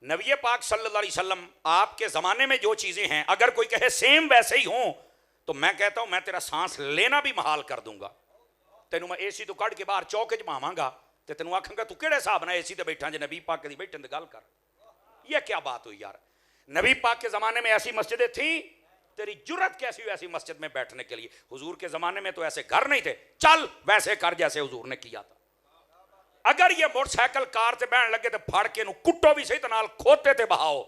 नबी पाक सल्लल्लाहु अलैहि वसल्लम आपके ज़माने में जो चीज़ें हैं अगर कोई कहे सेम वैसे ही हों तो मैं कहता हूं मैं तेरा सांस लेना भी महाल कर दूंगा। तेनू मैं एसी तो कढ़ के बाहर चौक च मावांगा तो तेनू आखांगा तू किहड़े हिसाब नाल एसी ते बैठा जे नबी पाक दी बैठन दी गल कर। यह क्या बात हुई यार? नबी पाक के ज़माने में ऐसी मस्जिदें थी, तेरी जुर्रत कैसी हुई ऐसी मस्जिद में बैठने के लिए? हुजूर के ज़माने में तो ऐसे घर नहीं थे, चल वैसे कर जैसे हुजूर ने किया था। अगर ये मोटरसाइकिल कार से बहन लगे तो फाड़ के कुट्टो भी सही तो नाल खोते थे बहाओ।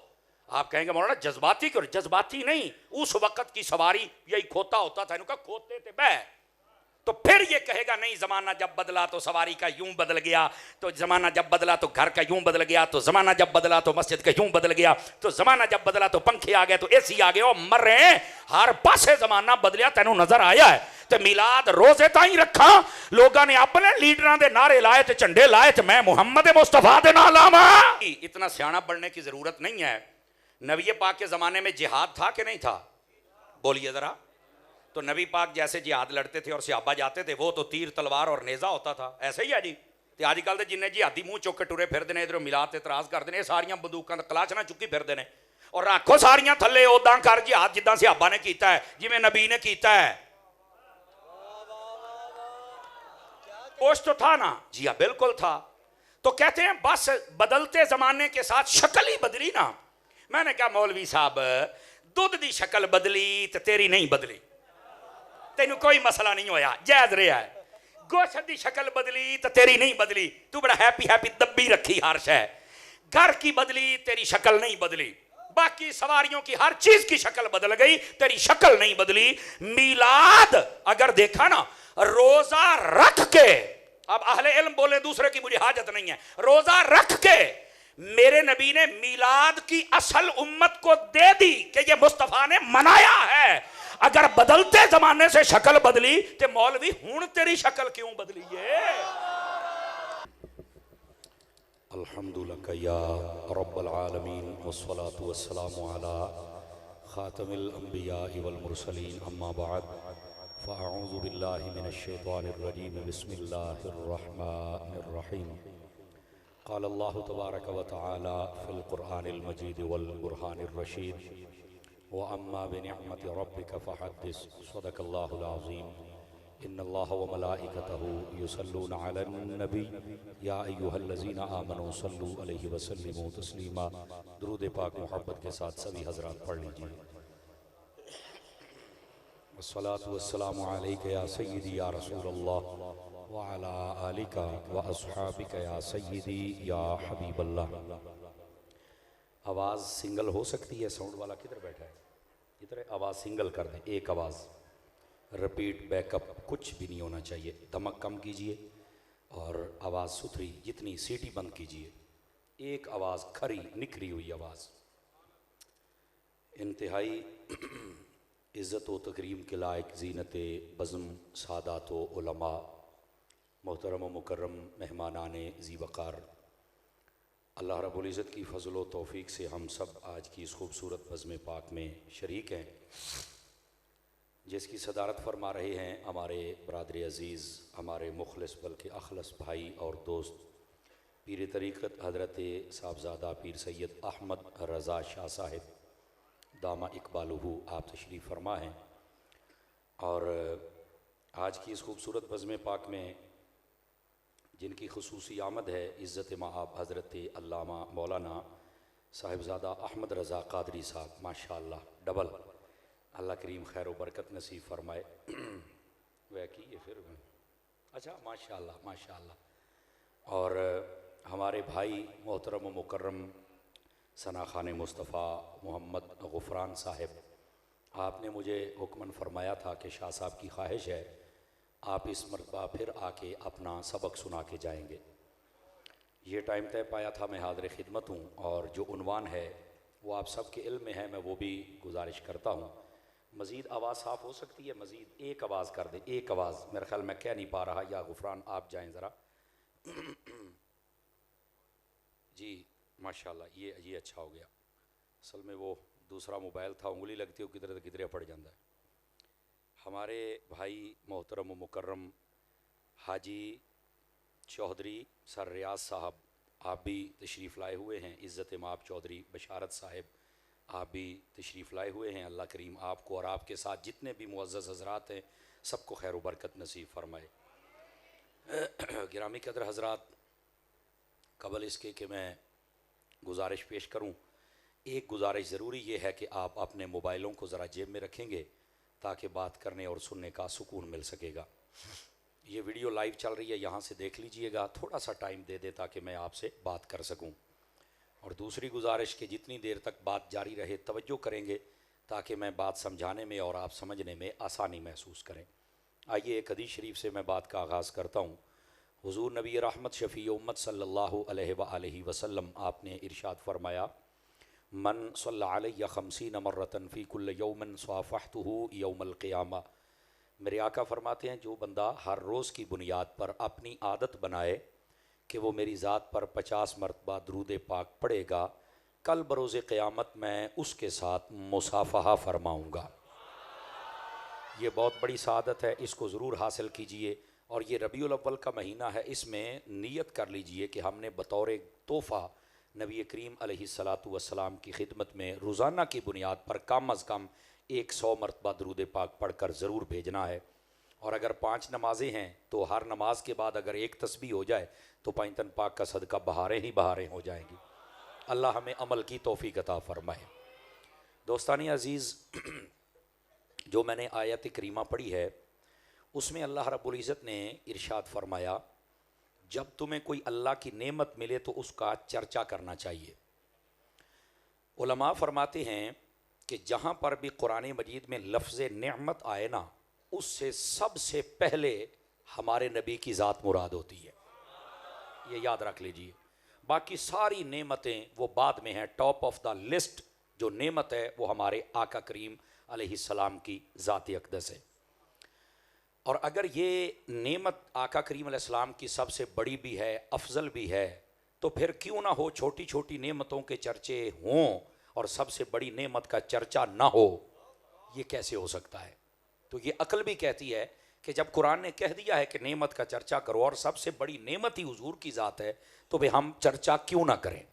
आप कहेंगे मौलाना जज्बाती क्यों? जज्बाती नहीं, उस वक्त की सवारी यही खोता होता था, इनका खोते थे बह। तो फिर ये कहेगा नहीं जमाना जब बदला तो सवारी का यूं बदल गया, तो जमाना जब बदला तो घर का यूं बदल गया, तो जमाना जब बदला तो मस्जिद का यूं बदल गया, तो जमाना जब बदला तो पंखे आ गए, तो एसी आ गए। और मर रहे हैं हर पासे जमाना बदलिया तेनू नजर आया है? तो मिलाद रोजे ताई रखा, लोगों ने अपने लीडरां दे नारे लाए ते झंडे लाए ते मैं मुहम्मद मुस्तफा दे नाल लावा। इतना सियाना बनने की जरूरत नहीं है। नबी पाक के जमाने में जिहाद था कि नहीं था? बोलिए जरा। तो नबी पाक जैसे जिहाद लड़ते थे और सहाबा जाते थे, वो तो तीर तलवार और नेजा होता था, ऐसे ही है जी। तो अजकल के जिन्हें जिहादी मुंह चुक के टुरे फिरते हैं, इधरों मिलाद ते इतराज करते हैं, सारियां बंदूकां कलाचना चुकी फिरते हैं और रखो सारियां थले उदां कर जिहाद जिद्दां सहाबा ने कीता है, जिवें नबी ने कीता है। कुछ तो था ना? जी हाँ बिल्कुल था। तो कहते हैं बस बदलते जमाने के साथ शक्ल ही बदली ना। मैंने कहा मौलवी साहब दुध की शक्ल बदली तो तेरी नहीं बदली, तेनू कोई मसला नहीं होया, जायज रहा है। गोश्त की शक्ल बदली तो तेरी नहीं बदली, तू बड़ा हैप्पी हैप्पी दब्बी रखी हर शय। घर की बदली तेरी शक्ल नहीं बदली, बाकी सवारियों की हर चीज की शक्ल बदल गई, तेरी शक्ल नहीं बदली। मिलाद अगर देखा ना, रोजा रख के, अब अहले इल्म बोले दूसरे की मुझे हाजत नहीं है, रोजा रख के मेरे नबी ने मिलाद की असल उम्मत को दे दी कि ये मुस्तफा ने मनाया है। अगर बदलते जमाने से शक्ल बदली तो मौलवी हुण तेरी शक्ल क्यों बदली है? अल्हम्दुलिल्लाह या रब्बल आलमीन वस्सलातु वस्सलामु अला खातमिल अंबिया वल मुरसलीन अम्मा बाद फ़अऊज़ु बिल्लाहि मिनश शैतानिर रजीम बिस्मिल्लाहिर रहमानिर रहीम। क़ाल अल्लाहु तबारक व तआला फ़िल क़ुरआनिल मजीद वल बुरहानिर रशीद व अम्मा बिनिअमति रब्बिका फ़हद्दिस सदक़ल्लाहुल अज़ीम। इन्नल्लाह व मलाइकतहु युसल्लूना अलन नबी या अय्युहल्लज़ीना आमनू सल्लू अलैहि व सल्लिमू तस्लीमा। दुरूद पाक मोहब्बत के साथ सभी हज़रात पढ़ लीजिए। वस्सलातु वस्सलामु अलैका या सय्यदी या रसूलल्लाह व अला आलिका व अस्हाबिका या सय्यदी या हबीबल्लाह। आवाज़ सिंगल हो सकती है? साउंड वाला किधर बैठा है? इधर आवाज़ सिंगल कर दें, एक आवाज़, रिपीट बैकअप कुछ भी नहीं होना चाहिए। धमक कम कीजिए और आवाज़ सुथरी, जितनी सीटी बंद कीजिए। एक आवाज़ खरी निखरी हुई आवाज़। इंतहाई इज़्ज़त व तकरीम के लायक ज़ीनत बज़्म सादात व उलमा, मोहतरम व मुकर्रम मेहमानाने ज़ी वक़ार, अल्लाह रब्बुल इज़्ज़त की फ़ज़ल व तौफ़ीक़ से हम सब आज की इस खूबसूरत बज़्म पाक में शरीक हैं, जिसकी सदारत फरमा रहे हैं हमारे बरादर अज़ीज़, हमारे मुखलिस बल्कि अखलस भाई और दोस्त पीर तरीक़त हज़रत साहबज़ादा पीर सैयद अहमद रज़ा शाह साहिब दामा इकबालुहु, आप तशरीफ़ फरमा हैं। और आज की इस खूबसूरत बज़्म पाक में जिनकी खुसूसी आमद है इज़्ज़त माआब हज़रत अल्लामा मौलाना साहिबज़ादा अहमद रज़ा क़ादरी साहब, माशाअल्लाह डबल, अल्लाह करीम खैर व बरकत नसीब फरमाए। वह की ये फिर अच्छा माशाअल्लाह माशाअल्लाह। और हमारे भाई मोहतरम व मुकर्रम सना खान मुस्तफ़ा मोहम्मद ग़ुफ़रान साहिब, आपने मुझे हुक्मन फरमाया था कि शाह साहब की ख्वाहिश है आप इस मरतबा फिर आके अपना सबक सुना के जाएंगे। ये टाइम तय पाया था, मैं हाज़िर खिदमत हूँ और जो उन्वान है वो आप सब के इल्म में है, मैं वो भी गुजारिश करता हूँ। मज़ीद आवाज़ साफ़ हो सकती है? मज़ीद एक आवाज़ कर दे, एक आवाज़, मेरे ख्याल मैं कह नहीं पा रहा, या ग़ुफ़रान आप जाएँ ज़रा। जी माशाल्लाह, ये अच्छा हो गया। असल में वो दूसरा मोबाइल था, उंगली लगती हो किधर किधरे पड़ जाता है। हमारे भाई मोहतरम मुकर्रम हाजी चौधरी सर रियाज साहब, आप भी तशरीफ़ लाए हुए हैं। इज़्ज़त माब चौधरी बशारत साहिब आप भी तशरीफ़ लाए हुए हैं। अल्लाह करीम आपको और आपके साथ जितने भी मुअज़्ज़ज़ हज़रात हैं सबको खैर बरकत नसीब फरमाए। गिरामी कदर हज़रात, कबल इसके कि मैं गुजारिश पेश करूं, एक गुजारिश ज़रूरी ये है कि आप अपने मोबाइलों को ज़रा जेब में रखेंगे ताकि बात करने और सुनने का सुकून मिल सकेगा। ये वीडियो लाइव चल रही है, यहाँ से देख लीजिएगा, थोड़ा सा टाइम दे दे ताकि मैं आपसे बात कर सकूं। और दूसरी गुजारिश कि जितनी देर तक बात जारी रहे तवज्जो करेंगे ताकि मैं बात समझाने में और आप समझने में आसानी महसूस करें। आइए एक हदीस शरीफ से मैं बात का आगाज़ करता हूँ। हुज़ूर नबी रहमत शफ़ी उम्मत सल्लल्लाहु अलैहि वसल्लम आपने इरशाद फरमाया, मन सल्ला अलैया खमसीन मर्रतन फ़ी कुल्ल यौमन स्वाफ़हतुहु यौमल क़ियामा। मेरे आका फरमाते हैं, जो बंदा हर रोज़ की बुनियाद पर अपनी आदत बनाए कि वो मेरी ज़ात पर 50 मरतबा दरूद पाक पढ़ेगा, कल बरोज़ क़यामत मैं उसके साथ मुसाफ़हा फरमाऊँगा। ये बहुत बड़ी सआदत है, इसको ज़रूर हासिल कीजिए। और ये रबीउल अव्वल का महीना है, इसमें नीयत कर लीजिए कि हमने बतौर तोहफ़ा नबी करीम अलैहिस्सलातु वस्सलाम की खिदमत में रोज़ाना की बुनियाद पर कम अज़ कम 100 मरतबा दरूद पाक पढ़ कर ज़रूर भेजना है। और अगर 5 नमाज़ें हैं तो हर नमाज के बाद अगर एक तस्बीह हो जाए तो पैंतन पाक का सदका बहारें ही बहारें हो जाएंगी। अल्लाह हमें अमल की तौफीक अता फरमाए। दोस्तानी अज़ीज़, जो मैंने आयत करीमा पढ़ी है उसमें अल्लाह रब्बुल इज़्ज़त ने इरशाद फरमाया, जब तुम्हें कोई अल्लाह की नेमत मिले तो उसका चर्चा करना चाहिए। उलमा फरमाते हैं कि जहाँ पर भी कुरान मजीद में लफ्ज़ नेमत आए ना, उससे सबसे पहले हमारे नबी की ज़ात मुराद होती है, ये याद रख लीजिए। बाकी सारी नेमतें वो बाद में हैं। टॉप ऑफ द लिस्ट जो नेमत है वो हमारे आका करीम अलैहिस्सलाम की ज़ात अक़दस है। और अगर ये नेमत आका करीम अलैहिस्सलाम की सबसे बड़ी भी है, अफजल भी है, तो फिर क्यों ना हो छोटी छोटी नेमतों के चर्चे हों और सबसे बड़ी नेमत का चर्चा ना हो? ये कैसे हो सकता है? तो ये अक्ल भी कहती है कि जब कुरान ने कह दिया है कि नेमत का चर्चा करो और सबसे बड़ी नेमत ही हुजूर की ज़ात है, तो भाई हम चर्चा क्यों ना करें।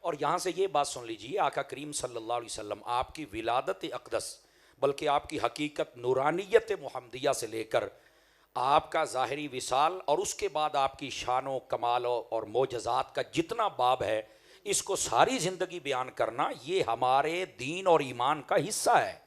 और यहाँ से ये बात सुन लीजिए, आका करीम सल्लल्लाहु अलैहि वसल्लम आपकी विलादत अक़दस, बल्कि आपकी हकीकत नूरानियत मुहम्मदिया से लेकर आपका ज़ाहिरी विसाल और उसके बाद आपकी शानो कमाल और मोजज़ात का जितना बाब है, इसको सारी ज़िंदगी बयान करना ये हमारे दीन और ईमान का हिस्सा है।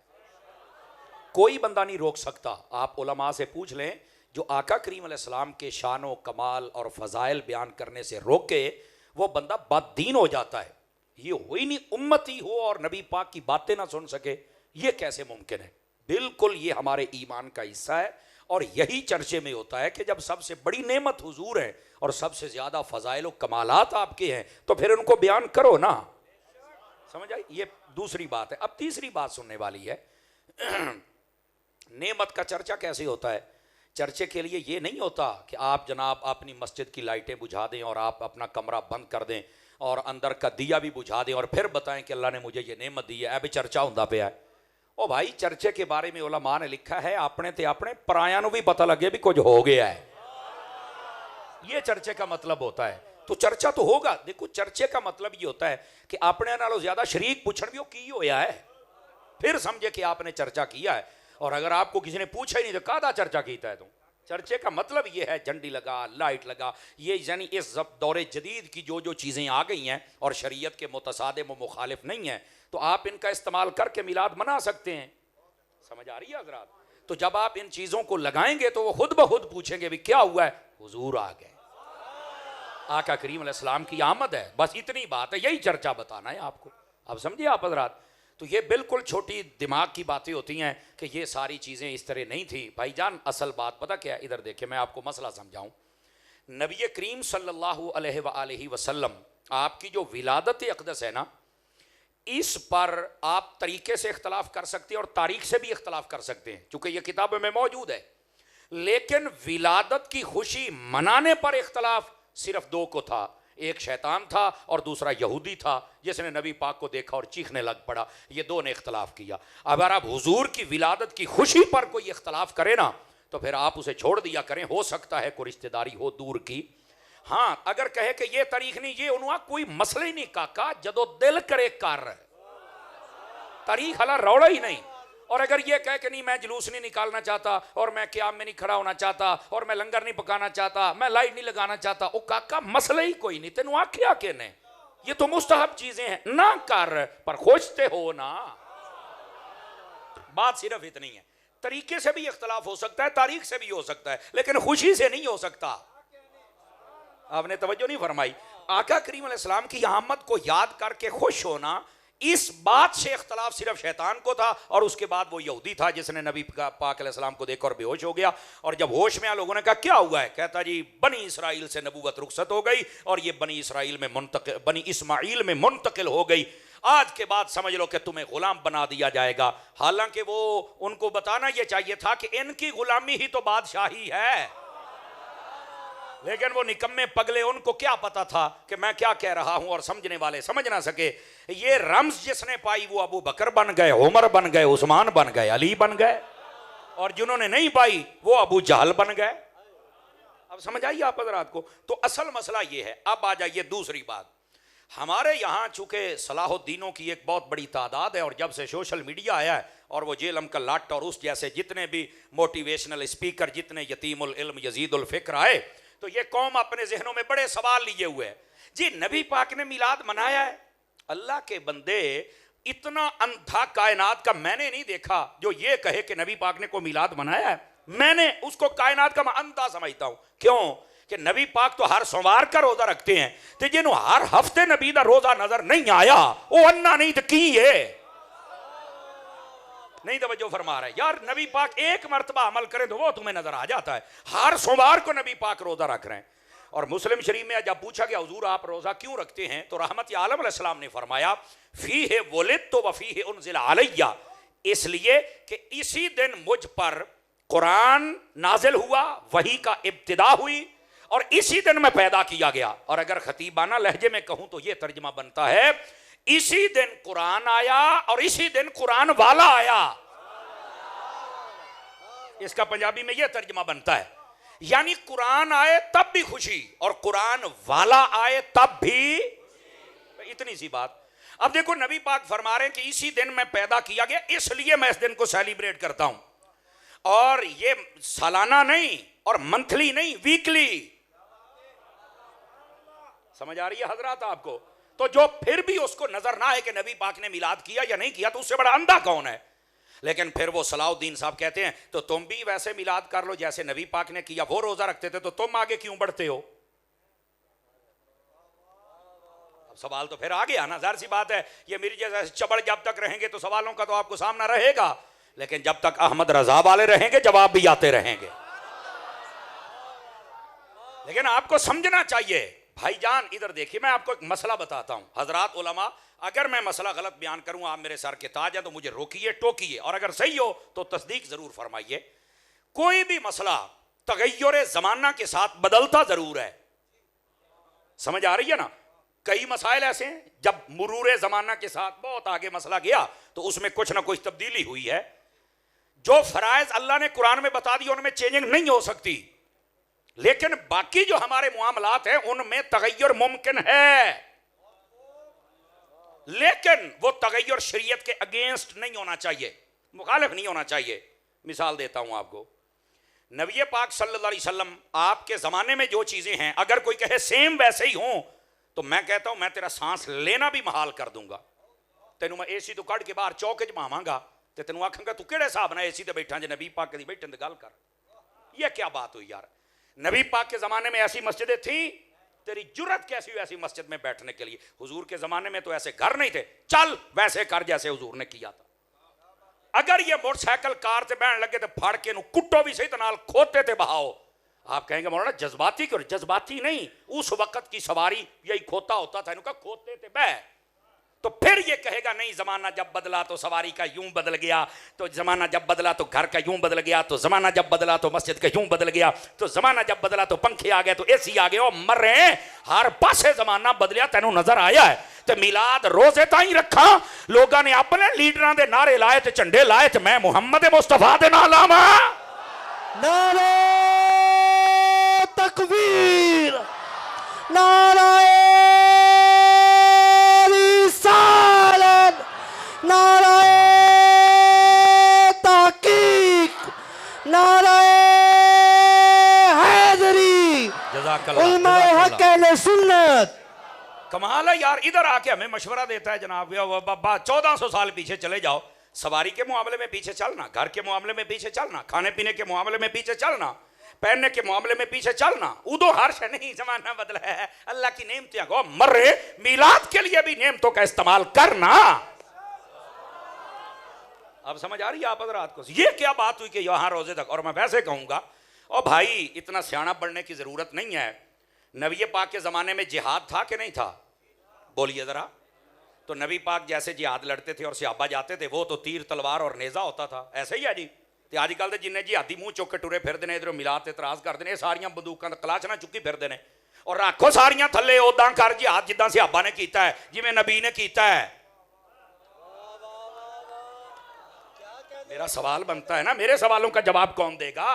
कोई बंदा नहीं रोक सकता। आप उलमा से पूछ लें, जो आका करीम अलैहिस्सलाम के शानो कमाल और फ़ज़ाइल बयान करने से रोके, वो बंदा बददीन हो जाता है। ये हो ही नहीं, उम्मती हो और नबी पाक की बातें ना सुन सके, ये कैसे मुमकिन है? बिल्कुल ये हमारे ईमान का हिस्सा है। और यही चर्चे में होता है कि जब सबसे बड़ी नेमत हुजूर है और सबसे ज़्यादा फ़ज़ाइल और कमालात आपके हैं, तो फिर उनको बयान करो ना। समझ आई? ये दूसरी बात है। अब तीसरी बात सुनने वाली है। नेमत का चर्चा कैसे होता है? चर्चे के लिए ये नहीं होता कि आप जनाब अपनी मस्जिद की लाइटें बुझा दें और आप अपना कमरा बंद कर दें और अंदर का दिया भी बुझा दें और फिर बताएं कि अल्लाह ने मुझे ये नेमत दी है। अभी चर्चा होता पे है। ओ भाई, चर्चे के बारे में उलमा ने लिखा है, अपने ते अपने पराया भी पता लगे भी कुछ हो गया है। ये चर्चे का मतलब होता है। तो चर्चा तो होगा। देखो, चर्चे का मतलब ये होता है कि अपने नालों ज्यादा शरीक पूछण भी की होया है, फिर समझे कि आपने चर्चा किया है। और अगर आपको किसी ने पूछा ही नहीं तो कादा चर्चा कीता है तुम? चर्चे का मतलब ये है, झंडी लगा, लाइट लगा, ये यानी इस दौरे जदीद की जो जो चीज़ें आ गई हैं और शरीयत के मुतसादिम व मुखालिफ नहीं है, तो आप इनका इस्तेमाल करके मिलाद मना सकते हैं। समझ आ रही है हज़रात? तो जब आप इन चीज़ों को लगाएंगे तो वो खुद ब खुद पूछेंगे भी क्या हुआ है? हुजूर आ गए, आका करीम अलैहिस्सलाम की आमद है। बस इतनी बात है, यही चर्चा बताना है आपको। अब समझिए आप हज़रात? तो ये बिल्कुल छोटी दिमाग की बातें होती हैं कि ये सारी चीज़ें इस तरह नहीं थी। भाईजान, असल बात पता क्या है? इधर देखिए, मैं आपको मसला समझाऊं। नबी करीम सल्लल्लाहु अलैहि वसल्लम आपकी जो विलादत अक़दस है ना, इस पर आप तरीके से इख्तलाफ कर सकते हैं और तारीख से भी इख्तलाफ कर सकते हैं, चूँकि ये किताब में मौजूद है। लेकिन विलादत की खुशी मनाने पर इख्तलाफ सिर्फ दो को था। एक शैतान था और दूसरा यहूदी था, जिसने नबी पाक को देखा और चीखने लग पड़ा। ये दो ने इख्तलाफ किया। अगर आप हुजूर की विलादत की खुशी पर कोई इख्तलाफ करे ना, तो फिर आप उसे छोड़ दिया करें। हो सकता है कोई रिश्तेदारी हो दूर की, हाँ अगर कहे कि ये तारीख नहीं ये उन्होंने कोई मसला ही नहीं काका जदों दिल करे कर तारीख हला रौड़ा ही नहीं। और अगर ये कहे कि नहीं मैं जुलूस नहीं निकालना चाहता और मैं क़याम में नहीं खड़ा होना चाहता और मैं लंगर नहीं पकाना चाहता मैं लाइट नहीं लगाना चाहता ओ काका मसला ही कोई नहीं तेन आख्या के ने ये तो मुस्तहब चीजें हैं ना कर पर खोजते हो ना। बात सिर्फ इतनी है तरीके से भी इख्तलाफ हो सकता है तारीख से भी हो सकता है लेकिन खुशी से नहीं हो सकता। आपने तवज्जो नहीं फरमाई। आका करीम अलैहिस्सलाम की आमद को याद करके खुश होना इस बात से इख्तलाफ सिर्फ शैतान को था और उसके बाद वो यहूदी था जिसने नबी पाक अलैहिस्सलाम को देखकर बेहोश हो गया और जब होश में आया लोगों ने कहा क्या हुआ है कहता जी बनी इसराइल से नबूवत रुखसत हो गई और ये बनी इस्माइल में मुंतकिल हो गई आज के बाद समझ लो कि तुम्हें गुलाम बना दिया जाएगा। हालांकि वो उनको बताना यह चाहिए था कि इनकी गुलामी ही तो बादशाही है लेकिन वो निकम्मे पगले उनको क्या पता था कि मैं क्या कह रहा हूं और समझने वाले समझ ना सके। ये रम्ज जिसने पाई वो अबू बकर बन गए उमर बन गए उस्मान बन गए अली बन गए और जिन्होंने नहीं पाई वो अबू जहल बन गए। अब समझ आइए आप हज़रात को। तो असल मसला ये है। अब आ जाइए दूसरी बात। हमारे यहाँ चूंकि सलाहुद्दीनों की एक बहुत बड़ी तादाद है और जब से सोशल मीडिया आया है और वो जेलम का लाट और उस जैसे जितने भी मोटिवेशनल स्पीकर जितने यतीमुल इल्म यजीदुल फिक्र आए तो ये कौम अपने जहनों में बड़े सवाल लिए हुए है जी नबी पाक ने मिलाद मनाया है। अल्लाह के बंदे इतना अंधा कायनात का मैंने नहीं देखा जो ये कहे कि नबी पाक ने को मिलाद मनाया है। मैंने उसको कायनात का मैं अंधा समझता हूं। क्यों कि नबी पाक तो हर सोमवार का रोजा रखते हैं तो जिन्हों हर हफ्ते नबी का रोजा नजर नहीं आया वो अन्ना नहीं तो की है नहीं तवज्जो फरमा रहे यार। नबी पाक एक मर्तबा अमल करें तो वो तुम्हें नजर आ जाता है। हर सोमवार को नबी पाक रोजा रख रहे हैं। और मुस्लिम शरीफ में जब पूछा गया हुजूर आप रोजा क्यों रखते हैं तो रहमत आलम अलैहिस्सलाम ने फरमाया फीहे वुलिदतु व फीहे उनज़िला अलैया इसलिए कि इसी दिन मुझ पर कुरान नाजिल हुआ वही का इब्तिदा हुई और इसी दिन मैं पैदा किया गया। और अगर खतीबाना लहजे में कहूं तो यह तर्जमा बनता है इसी दिन कुरान आया और इसी दिन कुरान वाला आया। इसका पंजाबी में यह तर्जमा बनता है यानी कुरान आए तब भी खुशी और कुरान वाला आए तब भी। इतनी सी बात। अब देखो नबी पाक फरमा रहे हैं कि इसी दिन मैं पैदा किया गया इसलिए मैं इस दिन को सेलिब्रेट करता हूं और ये सालाना नहीं और मंथली नहीं वीकली। समझ आ रही है हजरात आपको। तो जो फिर भी उसको नजर ना आए कि नबी पाक ने मिलाद किया या नहीं किया तो उससे बड़ा अंधा कौन है। लेकिन फिर वो सलाहुद्दीन साहब कहते हैं तो तुम भी वैसे मिलाद कर लो जैसे नबी पाक ने किया वो रोजा रखते थे तो तुम आगे क्यों बढ़ते हो। अब सवाल तो फिर आ गया ना। जाहिर सी बात है ये मेरी जैसे चबड़ जब तक रहेंगे तो सवालों का तो आपको सामना रहेगा लेकिन जब तक अहमद रजा वाले रहेंगे जवाब भी आते रहेंगे। लेकिन आपको समझना चाहिए भाईजान इधर देखिए मैं आपको एक मसला बताता हूं हजरात उलमा। अगर मैं मसला गलत बयान करूं आप मेरे सर के ताज हैं तो मुझे रोकिए टोकिए और अगर सही हो तो तस्दीक जरूर फरमाइए। कोई भी मसला तगय्युर जमाना के साथ बदलता जरूर है। समझ आ रही है ना। कई मसाइल ऐसे हैं जब मुरूर जमाना के साथ बहुत आगे मसला गया तो उसमें कुछ ना कुछ तब्दीली हुई है। जो फराइज अल्लाह ने कुरान में बता दी उनमें चेंजिंग नहीं हो सकती लेकिन बाकी जो हमारे मुआमलात हैं उनमें तगय्युर मुमकिन है लेकिन वो तगय्युर शरीयत के अगेंस्ट नहीं होना चाहिए मुखालिफ नहीं होना चाहिए। मिसाल देता हूं आपको। नबी पाक सल्लल्लाहु अलैहि वसल्लम आपके ज़माने में जो चीज़ें हैं अगर कोई कहे सेम वैसे ही हों तो मैं कहता हूं मैं तेरा सांस लेना भी महाल कर दूंगा। तेनू मैं एसी तो कढ़ के बाहर चौक च मावांगा तो तेनू आखांगा तू किहड़े हिसाब नाल एसी ते बैठा जे नबी पाक दी बैठन दी गल कर। यह क्या बात हुई यार। नबी पाक के ज़माने में ऐसी मस्जिदें थी तेरी जुर्रत कैसी हुई ऐसी मस्जिद में बैठने के लिए। हुजूर के ज़माने में तो ऐसे घर नहीं थे। चल वैसे कर जैसे हुजूर ने किया था। अगर ये मोटरसाइकिल कार से बैठने लगे तो फाड़ के कुट्टो भी सही तो नाल खोते थे बहाओ। आप कहेंगे मौलाना जज्बाती क्यों। जज्बाती नहीं उस वक्त की सवारी यही खोता होता था इनका खोते थे बह। तो फिर ये कहेगा नहीं जमाना जब बदला तो सवारी का यूं बदल गया तो जमाना जब बदला तो घर का यूं बदल गया तो जमाना जब बदला तो मस्जिद का यूं बदल गया तो जमाना जब बदला तो पंखे आ गए तो एसी आ गए और मर रहे हैं। हर पासे जमाना बदलिया तेनों नजर आया है। तो मिलाद रोजे ताई रखा लोगों ने अपने लीडरां दे नारे लाए ते झंडे लाए ते मैं मुहम्मद मुस्तफा दे नाल लावां नारे तकबीर नाराए रिसालत, नाराए ताकीक, नाराए हैदरी, उलमाए हक अहले सुन्नत। कमाल है यार, इधर आके हमें मशवरा देता है जनाब 1400 साल पीछे चले जाओ, सवारी के मामले में पीछे चलना, घर के मामले में पीछे चलना, खाने पीने के मामले में पीछे चलना, पहनने के मामले में पीछे चलना, उदो हर्ष नहीं, जमाना बदला है, अल्लाह की नेमतें गो मर रहे, मिलाद के लिए भी नेमतों का इस्तेमाल करना। अब समझ आ रही है आप हज़रात को? ये क्या बात हुई कि यहाँ रोजे तक, और मैं वैसे कहूंगा और भाई इतना सियाना बनने की जरूरत नहीं है। नबी पाक के ज़माने में जिहाद था कि नहीं था? बोलिए ज़रा। तो नबी पाक जैसे जिहाद लड़ते थे और सहाबा जाते थे, वो तो तीर तलवार और नेज़ा होता था, ऐसे ही है जी। तो आजकल तो जिन्हें जिहादी मुँह चुक के टुरे फिरते हैं, इधरों मिलाद इतराज़ करते हैं, सारियां बंदूकां कलाचना चुकी फिरते हैं और रखो सारियां थले उदां कर जिहाद जिद्दां सहाबा ने किया है, जिवें नबी ने किया है। मेरा सवाल बनता है ना, मेरे सवालों का जवाब कौन देगा?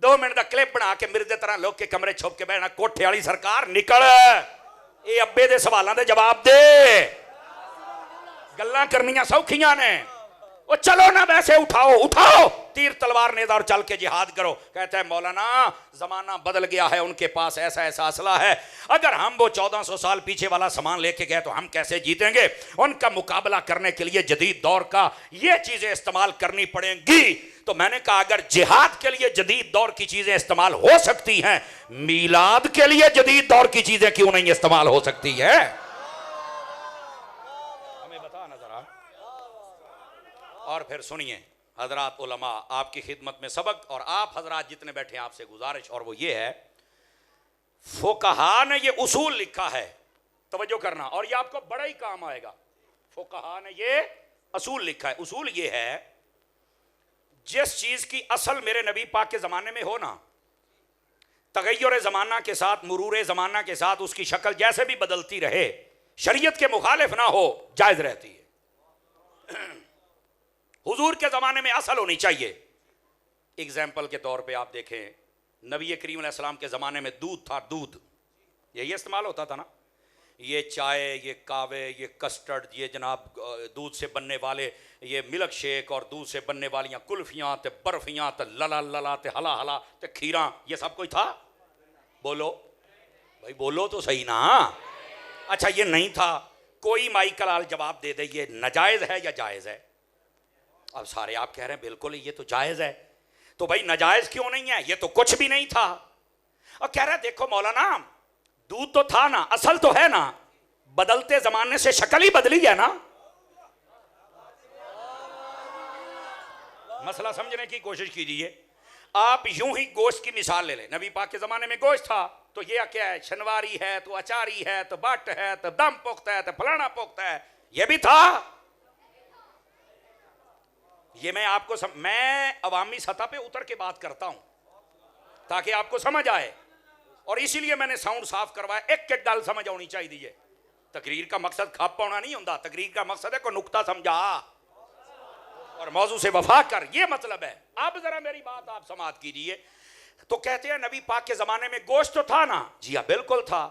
2 मिनट का क्लिप बना के मेरे दे तरह लोग के कमरे छुप के बहना, कोठे वाली सरकार निकल, ये अब्बे दे सवालों दे जवाब दे। गल्लां करनियां सौखियां ने, ओ चलो ना वैसे उठाओ उठाओ तीर तलवार नेज़ा और चल के जिहाद करो। कहता है मौलाना जमाना बदल गया है, उनके पास ऐसा ऐसा असला है, अगर हम वो 1400 साल पीछे वाला सामान लेके गए तो हम कैसे जीतेंगे? उनका मुकाबला करने के लिए जदीद दौर का ये चीजें इस्तेमाल करनी पड़ेंगी। तो मैंने कहा अगर जिहाद के लिए जदीद दौर की चीजें इस्तेमाल हो सकती हैं, मिलाद के लिए जदीद दौर की चीजें क्यों नहीं इस्तेमाल हो सकती है? हमें बता ना जरा। और फिर सुनिए हजरात उलमा, आपकी खिदमत में सबक, और आप हजरात जितने बैठे हैं आपसे गुजारिश, और वो ये है, फुकहा ने ये उसूल लिखा है, तवज्जो करना, और ये आपको बड़ा ही काम आएगा। फुकहा ने ये उसूल लिखा है। उसूल ये है, जिस चीज की असल मेरे नबी पाक के जमाने में हो ना, तगय्युर जमाना के साथ, मुरूर जमाना के साथ उसकी शक्ल जैसे भी बदलती रहे, शरीयत के मुखालिफ ना हो, जायज रहती है। हुजूर के ज़माने में असल होनी चाहिए। एग्जाम्पल के तौर पे आप देखें, नबी करीम अलैहि सलाम के ज़माने में दूध था, दूध यही इस्तेमाल होता था ना, ये चाय, ये कावे, ये कस्टर्ड, ये जनाब दूध से बनने वाले ये मिल्क शेक, और दूध से बनने वालियाँ कुल्फियाँ, तो बर्फियाँ, तो लला लला, तो हला हला, तो खीरा, ये सब कुछ था? बोलो भाई, बोलो तो सही ना। अच्छा ये नहीं था, कोई माई कलाल जवाब दे दे ये नाजायज़ है या जायज़ है? अब सारे आप कह रहे हैं बिल्कुल ये तो जायज़ है। तो भाई नाजायज़ क्यों नहीं है? ये तो कुछ भी नहीं था। और कह रहे देखो मौलाना, दूध तो था ना, असल तो है ना, बदलते जमाने से शक्ल ही बदली है ना। मसला समझने की कोशिश कीजिए। आप यूं ही गोश्त की मिसाल ले लें, नबी पाक के जमाने में गोश्त था, तो ये क्या है, शनवारी है, तो अचारी है, तो बट है, तो दम पुख्ता है, तो फलाना पुख्ता है, ये भी था। ये मैं आपको मैं अवामी सतह पे उतर के बात करता हूं ताकि आपको समझ आए, और इसीलिए मैंने साउंड साफ करवाया। एक एक गल समझ आनी चाहिए। तकरीर का मकसद खप पाना नहीं होता, तकरीर का मकसद है कोई नुक्ता समझा और मौजू से वफा कर, ये मतलब है। अब जरा मेरी बात आप समाअत कीजिए। तो कहते हैं नबी पाक के जमाने में गोश्त तो था ना? जी हाँ बिल्कुल था।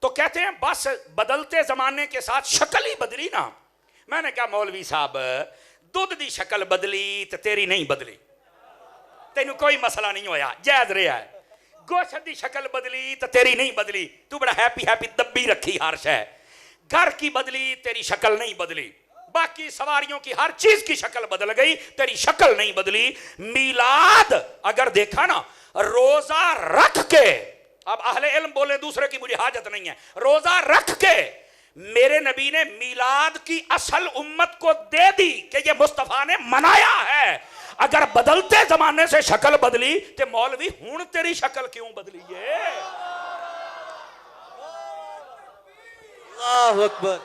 तो कहते हैं बस बदलते जमाने के साथ शक्ल ही बदली ना। मैंने कहा मौलवी साहब, दुध की शक्ल बदली तो तेरी नहीं बदली, तेन कोई मसला नहीं होया, जायज रहा है। गोश्त की शक्ल बदली तो तेरी नहीं बदली, तू बड़ा हैप्पी हैप्पी दब्बी रखी हर्ष है। घर की बदली, तेरी शक्ल नहीं बदली। बाकी सवारियों की हर चीज की शक्ल बदल गई, तेरी शक्ल नहीं बदली। मिलाद अगर देखा ना, रोजा रख के, अब अहले इल्म बोले दूसरे की मुझे हाजत नहीं है, रोजा रख के मेरे नबी ने मिलाद की असल उम्मत को दे दी कि ये मुस्तफा ने मनाया है। अगर बदलते जमाने से शक्ल बदली तो मौलवी हुण तेरी शक्ल क्यों बदली है? अल्लाहु अकबर।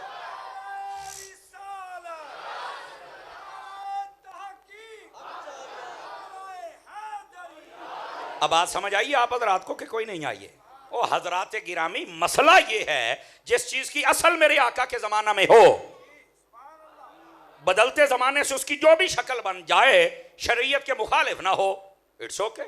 अब बात समझ आइए आप हजरात को कि कोई नहीं आई है? ओ हजरात गिरामी, मसला ये है, जिस चीज की असल मेरे आका के जमाना में हो, बदलते जमाने से उसकी जो भी शक्ल बन जाए, शरीयत के मुखालिफ ना हो, इट्स ओके,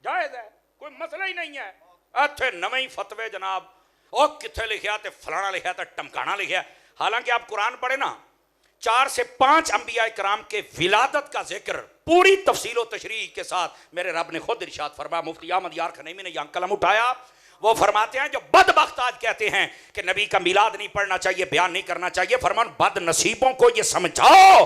जायज है, कोई मसला ही नहीं है। अच्छे नवे फतवे जनाब और किथे लिखा तो फलाना लिखा तो टमकाना लिखा। हालांकि आप कुरान पढ़े ना, 4 से 5 अंबिया कराम के विलादत का जिक्र पूरी तफसील व तशरीह के साथ मेरे रब ने खुद इरशाद फरमाया। मुफ्ती अहमद यार खनैमी ने यहाँ कलम उठाया, वो फरमाते हैं जो बदबख्त आज कहते हैं कि नबी का मिलाद नहीं पढ़ना चाहिए, बयान नहीं करना चाहिए, फरमान बद नसीबों को ये समझाओ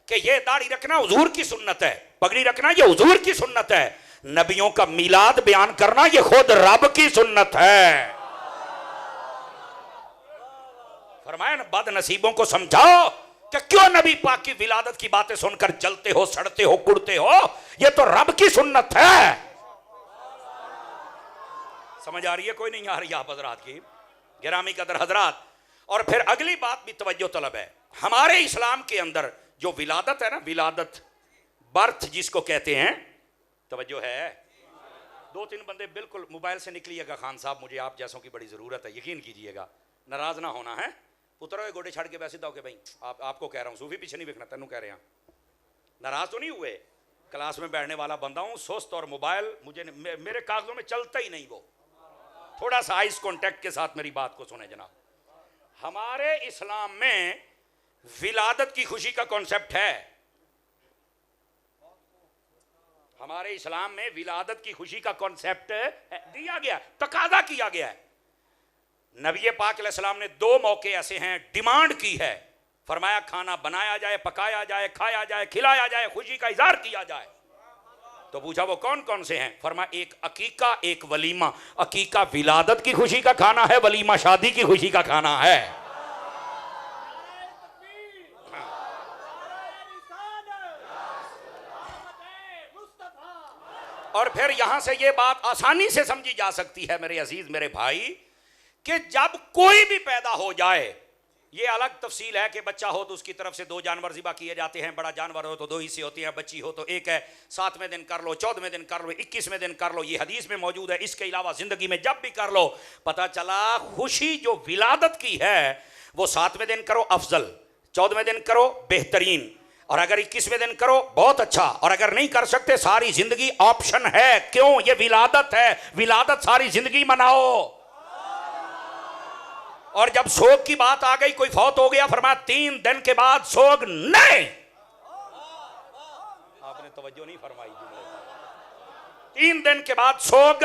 कि ये दाढ़ी रखना हुजूर की सुन्नत है, पगड़ी रखना ये हुजूर की सुन्नत है, नबियों का मिलाद बयान करना ये खुद रब की सुन्नत है। फरमाया ना, बद नसीबों को समझाओ कि क्यों नबी पाक की विलादत की बातें सुनकर जलते हो, सड़ते हो, कुड़ते हो, ये तो रब की सुन्नत है। समझ आ रही है? कोई नहीं आ रही आप हजरात की? गिरामी कदर हजरात, और फिर अगली बात भी तवज्जो तलब है। हमारे इस्लाम के अंदर जो विलादत है ना, विलादत बर्थ जिसको कहते हैं, तवज्जो है? 2-3 बंदे बिल्कुल मोबाइल से निकलिएगा, खान साहब मुझे आप जैसों की बड़ी ज़रूरत है, यकीन कीजिएगा, नाराज ना होना है। पुत्रो गोडे छड़ के वैसे दो के भाई आपको कह रहा हूँ, सूफी पीछे नहीं देखना, तेनू कह रहे हैं, नाराज तो नहीं हुए? क्लास में बैठने वाला बंदा हूँ, सुस्त, और मोबाइल मुझे मेरे कागजों में चलता ही नहीं। वो थोड़ा सा आइस कांटेक्ट के साथ मेरी बात को सुने जनाब। हमारे इस्लाम में विलादत की खुशी का कॉन्सेप्ट है। हमारे इस्लाम में विलादत की खुशी का कॉन्सेप्ट दिया गया, तकादा किया गया है। नबी पाक अलैहिस्सलाम ने 2 मौके ऐसे हैं डिमांड की है, फरमाया खाना बनाया जाए, पकाया जाए, खाया जाए, खिलाया जाए, खुशी का इजहार किया जाए। तो पूछा वो कौन कौन से हैं? फरमाया एक अकीका, एक वलीमा। अकीका विलादत की खुशी का खाना है, वलीमा शादी की खुशी का खाना है। और फिर यहां से ये बात आसानी से समझी जा सकती है मेरे अजीज, मेरे भाई, कि जब कोई भी पैदा हो जाए, ये अलग तफसील है कि बच्चा हो तो उसकी तरफ से 2 जानवर ज़िबा किए जाते हैं, बड़ा जानवर हो तो 2 हिस्से होते हैं, बच्ची हो तो 1 है, 7वें दिन कर लो, 14वें दिन कर लो, 21वें दिन कर लो, ये हदीस में मौजूद है। इसके अलावा ज़िंदगी में जब भी कर लो। पता चला खुशी जो विलादत की है वो 7वें दिन करो अफजल, 14वें दिन करो बेहतरीन, और अगर 21वें दिन करो बहुत अच्छा, और अगर नहीं कर सकते सारी जिंदगी ऑप्शन है। क्यों? ये विलादत है, विलादत सारी जिंदगी मनाओ। और जब सोग की बात आ गई, कोई फौत हो गया, फरमाया 3 दिन के बाद सोग नहीं। आपने तवज्जो नहीं फरमाई जुमले। 3 दिन के बाद सोग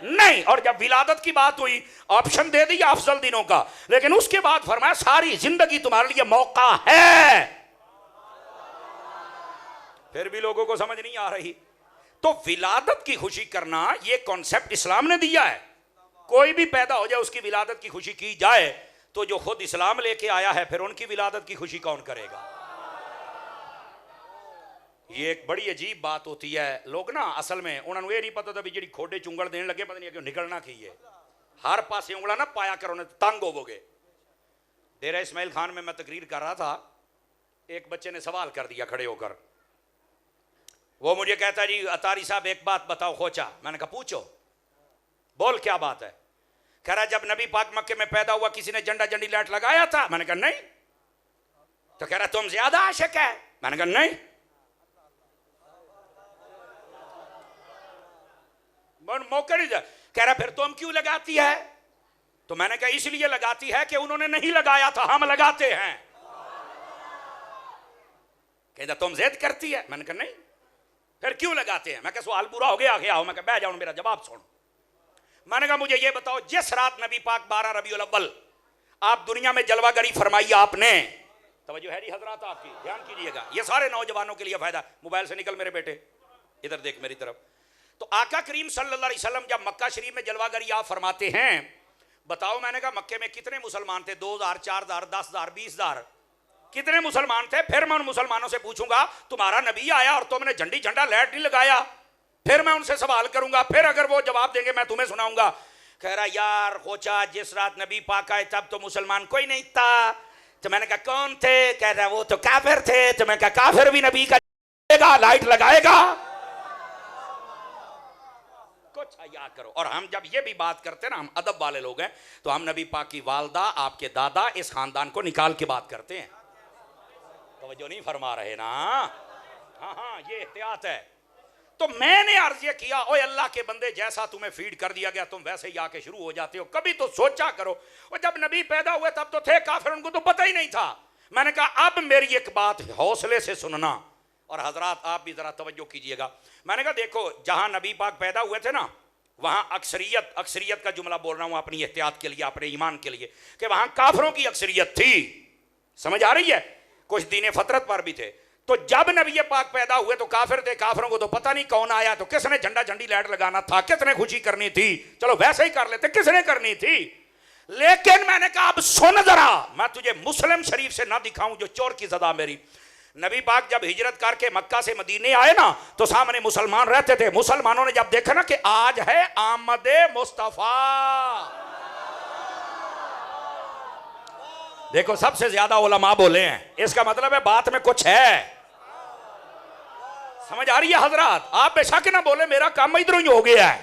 नहीं। और जब विलादत की बात हुई, ऑप्शन दे दिया अफजल दिनों का, लेकिन उसके बाद फरमाया सारी जिंदगी तुम्हारे लिए मौका है। फिर भी लोगों को समझ नहीं आ रही। तो विलादत की खुशी करना ये कॉन्सेप्ट इस्लाम ने दिया है। कोई भी पैदा हो जाए उसकी विलादत की खुशी की जाए, तो जो खुद इस्लाम लेके आया है फिर उनकी विलादत की खुशी कौन करेगा? ये एक बड़ी अजीब बात होती है। लोग ना असल में उन्होंने ये नहीं पता था भी जी खोडे चुंगल देने लगे, पता नहीं क्यों निकलना की है। हर पासे उंगला ना पाया करो, ने तंग होवोगे। डेरा इस्माइल खान में मैं तकरीर कर रहा था, एक बच्चे ने सवाल कर दिया खड़े होकर। वो मुझे कहता जी अतारी साहब एक बात बताओ खोचा। मैंने कहा पूछो। बोल क्या बात है? कह रहा जब नबी पाक मक्के में पैदा हुआ किसी ने झंडा झंडी लाइट लगाया था? मैंने कहा नहीं। तो कह रहा तुम ज्यादा आशिक है? मैंने कहा नहीं। मौका नहीं। कह रहा फिर तुम क्यों लगाती है? तो मैंने कहा इसलिए लगाती है कि उन्होंने नहीं लगाया था, हम लगाते हैं। कहता तुम जिद करती है? मैंने कहा नहीं। फिर क्यों लगाते हैं? मैं कहा सवाल पूरा हो गया, आगे आओ। मैं कहा बैठ जाओ, मेरा जवाब सुन। मैंने कहा मुझे ये बताओ, जिस रात नबी पाक 12 रबीउल अव्वल आप दुनिया में जलवागरी फरमाई आपने, तवज्जो है जी हजरात आपकी, ध्यान कीजिएगा, ये सारे नौजवानों के लिए फायदा। मोबाइल से निकल मेरे बेटे, इधर देख मेरी तरफ। तो आका करीम सल्लल्लाहु अलैहि वसल्लम जब मक्का शरीफ में जलवागरी आप फरमाते हैं, बताओ मैंने कहा मक्के में कितने मुसलमान थे? 2000, 4000, 10,000, 20,000, कितने मुसलमान थे? फिर मैं उन मुसलमानों से पूछूंगा तुम्हारा नबी आया और तुमने झंडी झंडा लाइट नहीं लगाया? फिर मैं उनसे सवाल करूंगा, फिर अगर वो जवाब देंगे मैं तुम्हें सुनाऊंगा। कह रहा यार खोचा जिस रात नबी पाक आए तब तो मुसलमान कोई नहीं था। तो मैंने कहा कौन थे? कह रहा वो तो काफिर थे। तो मैं कहा काफिर भी नबी का लाइट लगाएगा? कुछ याद करो। और हम जब ये भी बात करते ना, हम अदब वाले लोग हैं, तो हम नबी पाक की वालदा, आपके दादा, इस खानदान को निकाल के बात करते हैं। तवज्जो नहीं फरमा रहे ना? हाँ हाँ, ये एहतियात है। तो मैंने अर्ज ये किया, ओए अल्लाह के बंदे, जैसा तुम्हें फीड कर दिया गया तुम वैसे ही आके शुरू हो जाते हो, कभी तो सोचा करो। और जब नबी पैदा हुए तब तो थे काफिर, उनको तो पता ही नहीं था। मैंने कहा अब मेरी एक बात हौसले से सुनना, और हजरात आप भी जरा तवज्जो कीजिएगा। मैंने कहा देखो, जहां नबी पाक पैदा हुए थे ना, वहां अक्सरियत का जुमला बोल रहा हूं अपनी एहतियात के लिए, अपने ईमान के लिए, कि वहां काफिरों की अक्सरियत थी। समझ आ रही है? कुछ दीन फतरत पर भी थे। तो जब नबी पाक पैदा हुए तो काफिर थे, काफिरों को तो पता नहीं कौन आया, तो किसने झंडा झंडी लाइट लगाना था, किसने खुशी करनी थी, चलो वैसे ही कर लेते, किसने करनी थी। लेकिन मैंने कहा अब सुन जरा, मैं तुझे मुस्लिम शरीफ से ना दिखाऊं जो चोर की सदा मेरी। नबी पाक जब हिजरत करके मक्का से मदीने आए ना, तो सामने मुसलमान रहते थे। मुसलमानों ने जब देखा ना कि आज है आमदे मुस्तफा, देखो सबसे ज्यादा उलमा बोले हैं, इसका मतलब है बात में कुछ है। समझ आ रही है हजरात? आप बेशक ना बोले, मेरा काम इधर ही हो गया है,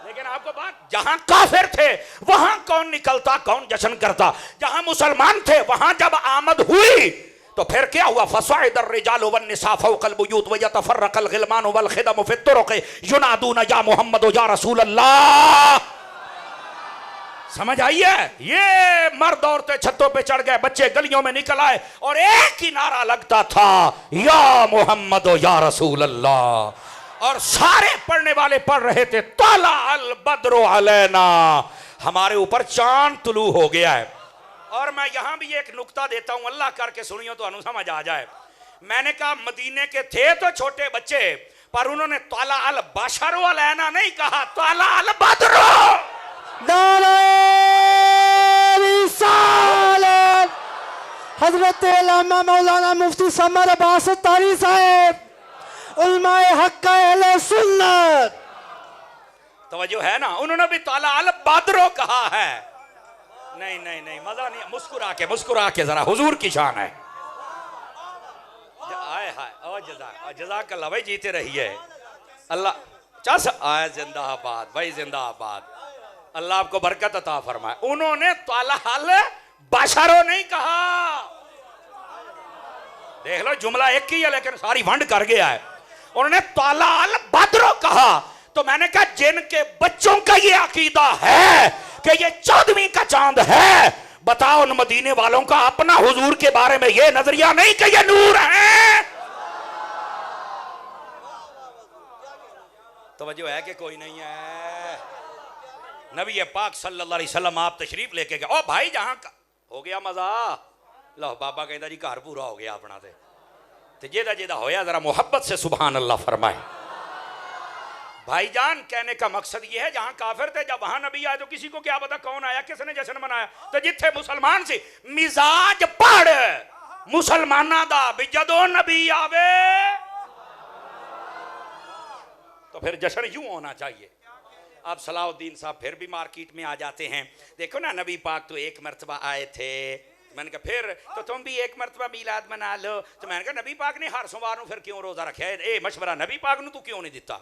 लेकिन आपको बात, जहां काफिर थे वहां कौन निकलता, कौन जश्न करता। जहां मुसलमान थे वहां जब आमद हुई तो फिर क्या हुआ, फसाइदर रिजालु वन निसा फौकल बुयूत व यतफर्रकल गिलमानु वल खिदम फि तुरुक़ युनादूना या मोहम्मद या रसूल अल्लाह। समझ आई है? ये मर्द औरतें छतों पे चढ़ गए, बच्चे गलियों में निकल आए, और एक ही नारा लगता था, या मोहम्मद या रसूल अल्लाह। और सारे पढ़ने वाले पढ़ रहे थे, ताला अल बद्रु अलैना, हमारे ऊपर चांद तुलू हो गया है। और मैं यहां भी एक नुक्ता देता हूं, अल्लाह करके सुनियो तो अनु समझ आ जाए। मैंने कहा मदीने के थे तो छोटे बच्चे, पर उन्होंने ताला अल बशरु अलैना नहीं कहा, ताला अल बद्रु। रिसालत हजरत अल्लामा मौलाना मुफ्ती समर अब्बास तारी साहब, उलमाए हक अहले सुन्नत। तवज्जो है ना? उन्होंने भी ताला अल बद्रु कहा है। नहीं नहीं नहीं, मजा नहीं, मुस्कुरा के जरा, हुजूर की शान है। आए हाय, ओ जज़ाकल्लाह भाई, जीते रहिए अल्लाह। चस आए, जिंदाबाद भाई, जिंदाबाद, अल्लाह आपको बरकत अता फरमाए। उन्होंने ताला अल बशरो नहीं कहा। देख लो, जुमला एक ही है लेकिन सारी वंड कर गया है। उन्होंने ताला अल बद्रु कहा। तो मैंने कहा जिनके बच्चों का ये अकीदा है कि ये 14वीं का चांद है, बताओ उन मदीने वालों का अपना हुजूर के बारे में ये नजरिया नहीं कि ये नूर है। तवज्जो है कि कोई नहीं है? नबी पाक सल्लल्लाहु अलैहि वसल्लम आप तशरीफ लेके गए। ओ भाई, जहां का हो गया मजा, लो बाबा कहता जी घर पूरा हो गया अपना। ते जेदा जेदा होया जरा मोहब्बत से सुभान अल्लाह फरमाए। भाईजान, कहने का मकसद यह है, जहां काफिर थे जब वहां नबी आए तो किसी को क्या पता कौन आया, किसने जश्न मनाया। तो जिथे मुसलमान से मिजाज पढ़ मुसलमाना दा भी जदों नबी आवे तो फिर जश्न यूं होना चाहिए। अब सलाहुद्दीन साहब फिर भी मार्केट में आ जाते हैं। देखो ना, नबी पाक तो एक मरतबा आए थे। मैंने कहा फिर तो तुम भी एक मरतबा मिलाद मना लो। तो मैंने कहा नबी पाक ने हर सोमवार फिर क्यों रोजा रखा है? ए मशवरा नबी पाक ने तू क्यों नहीं दिता?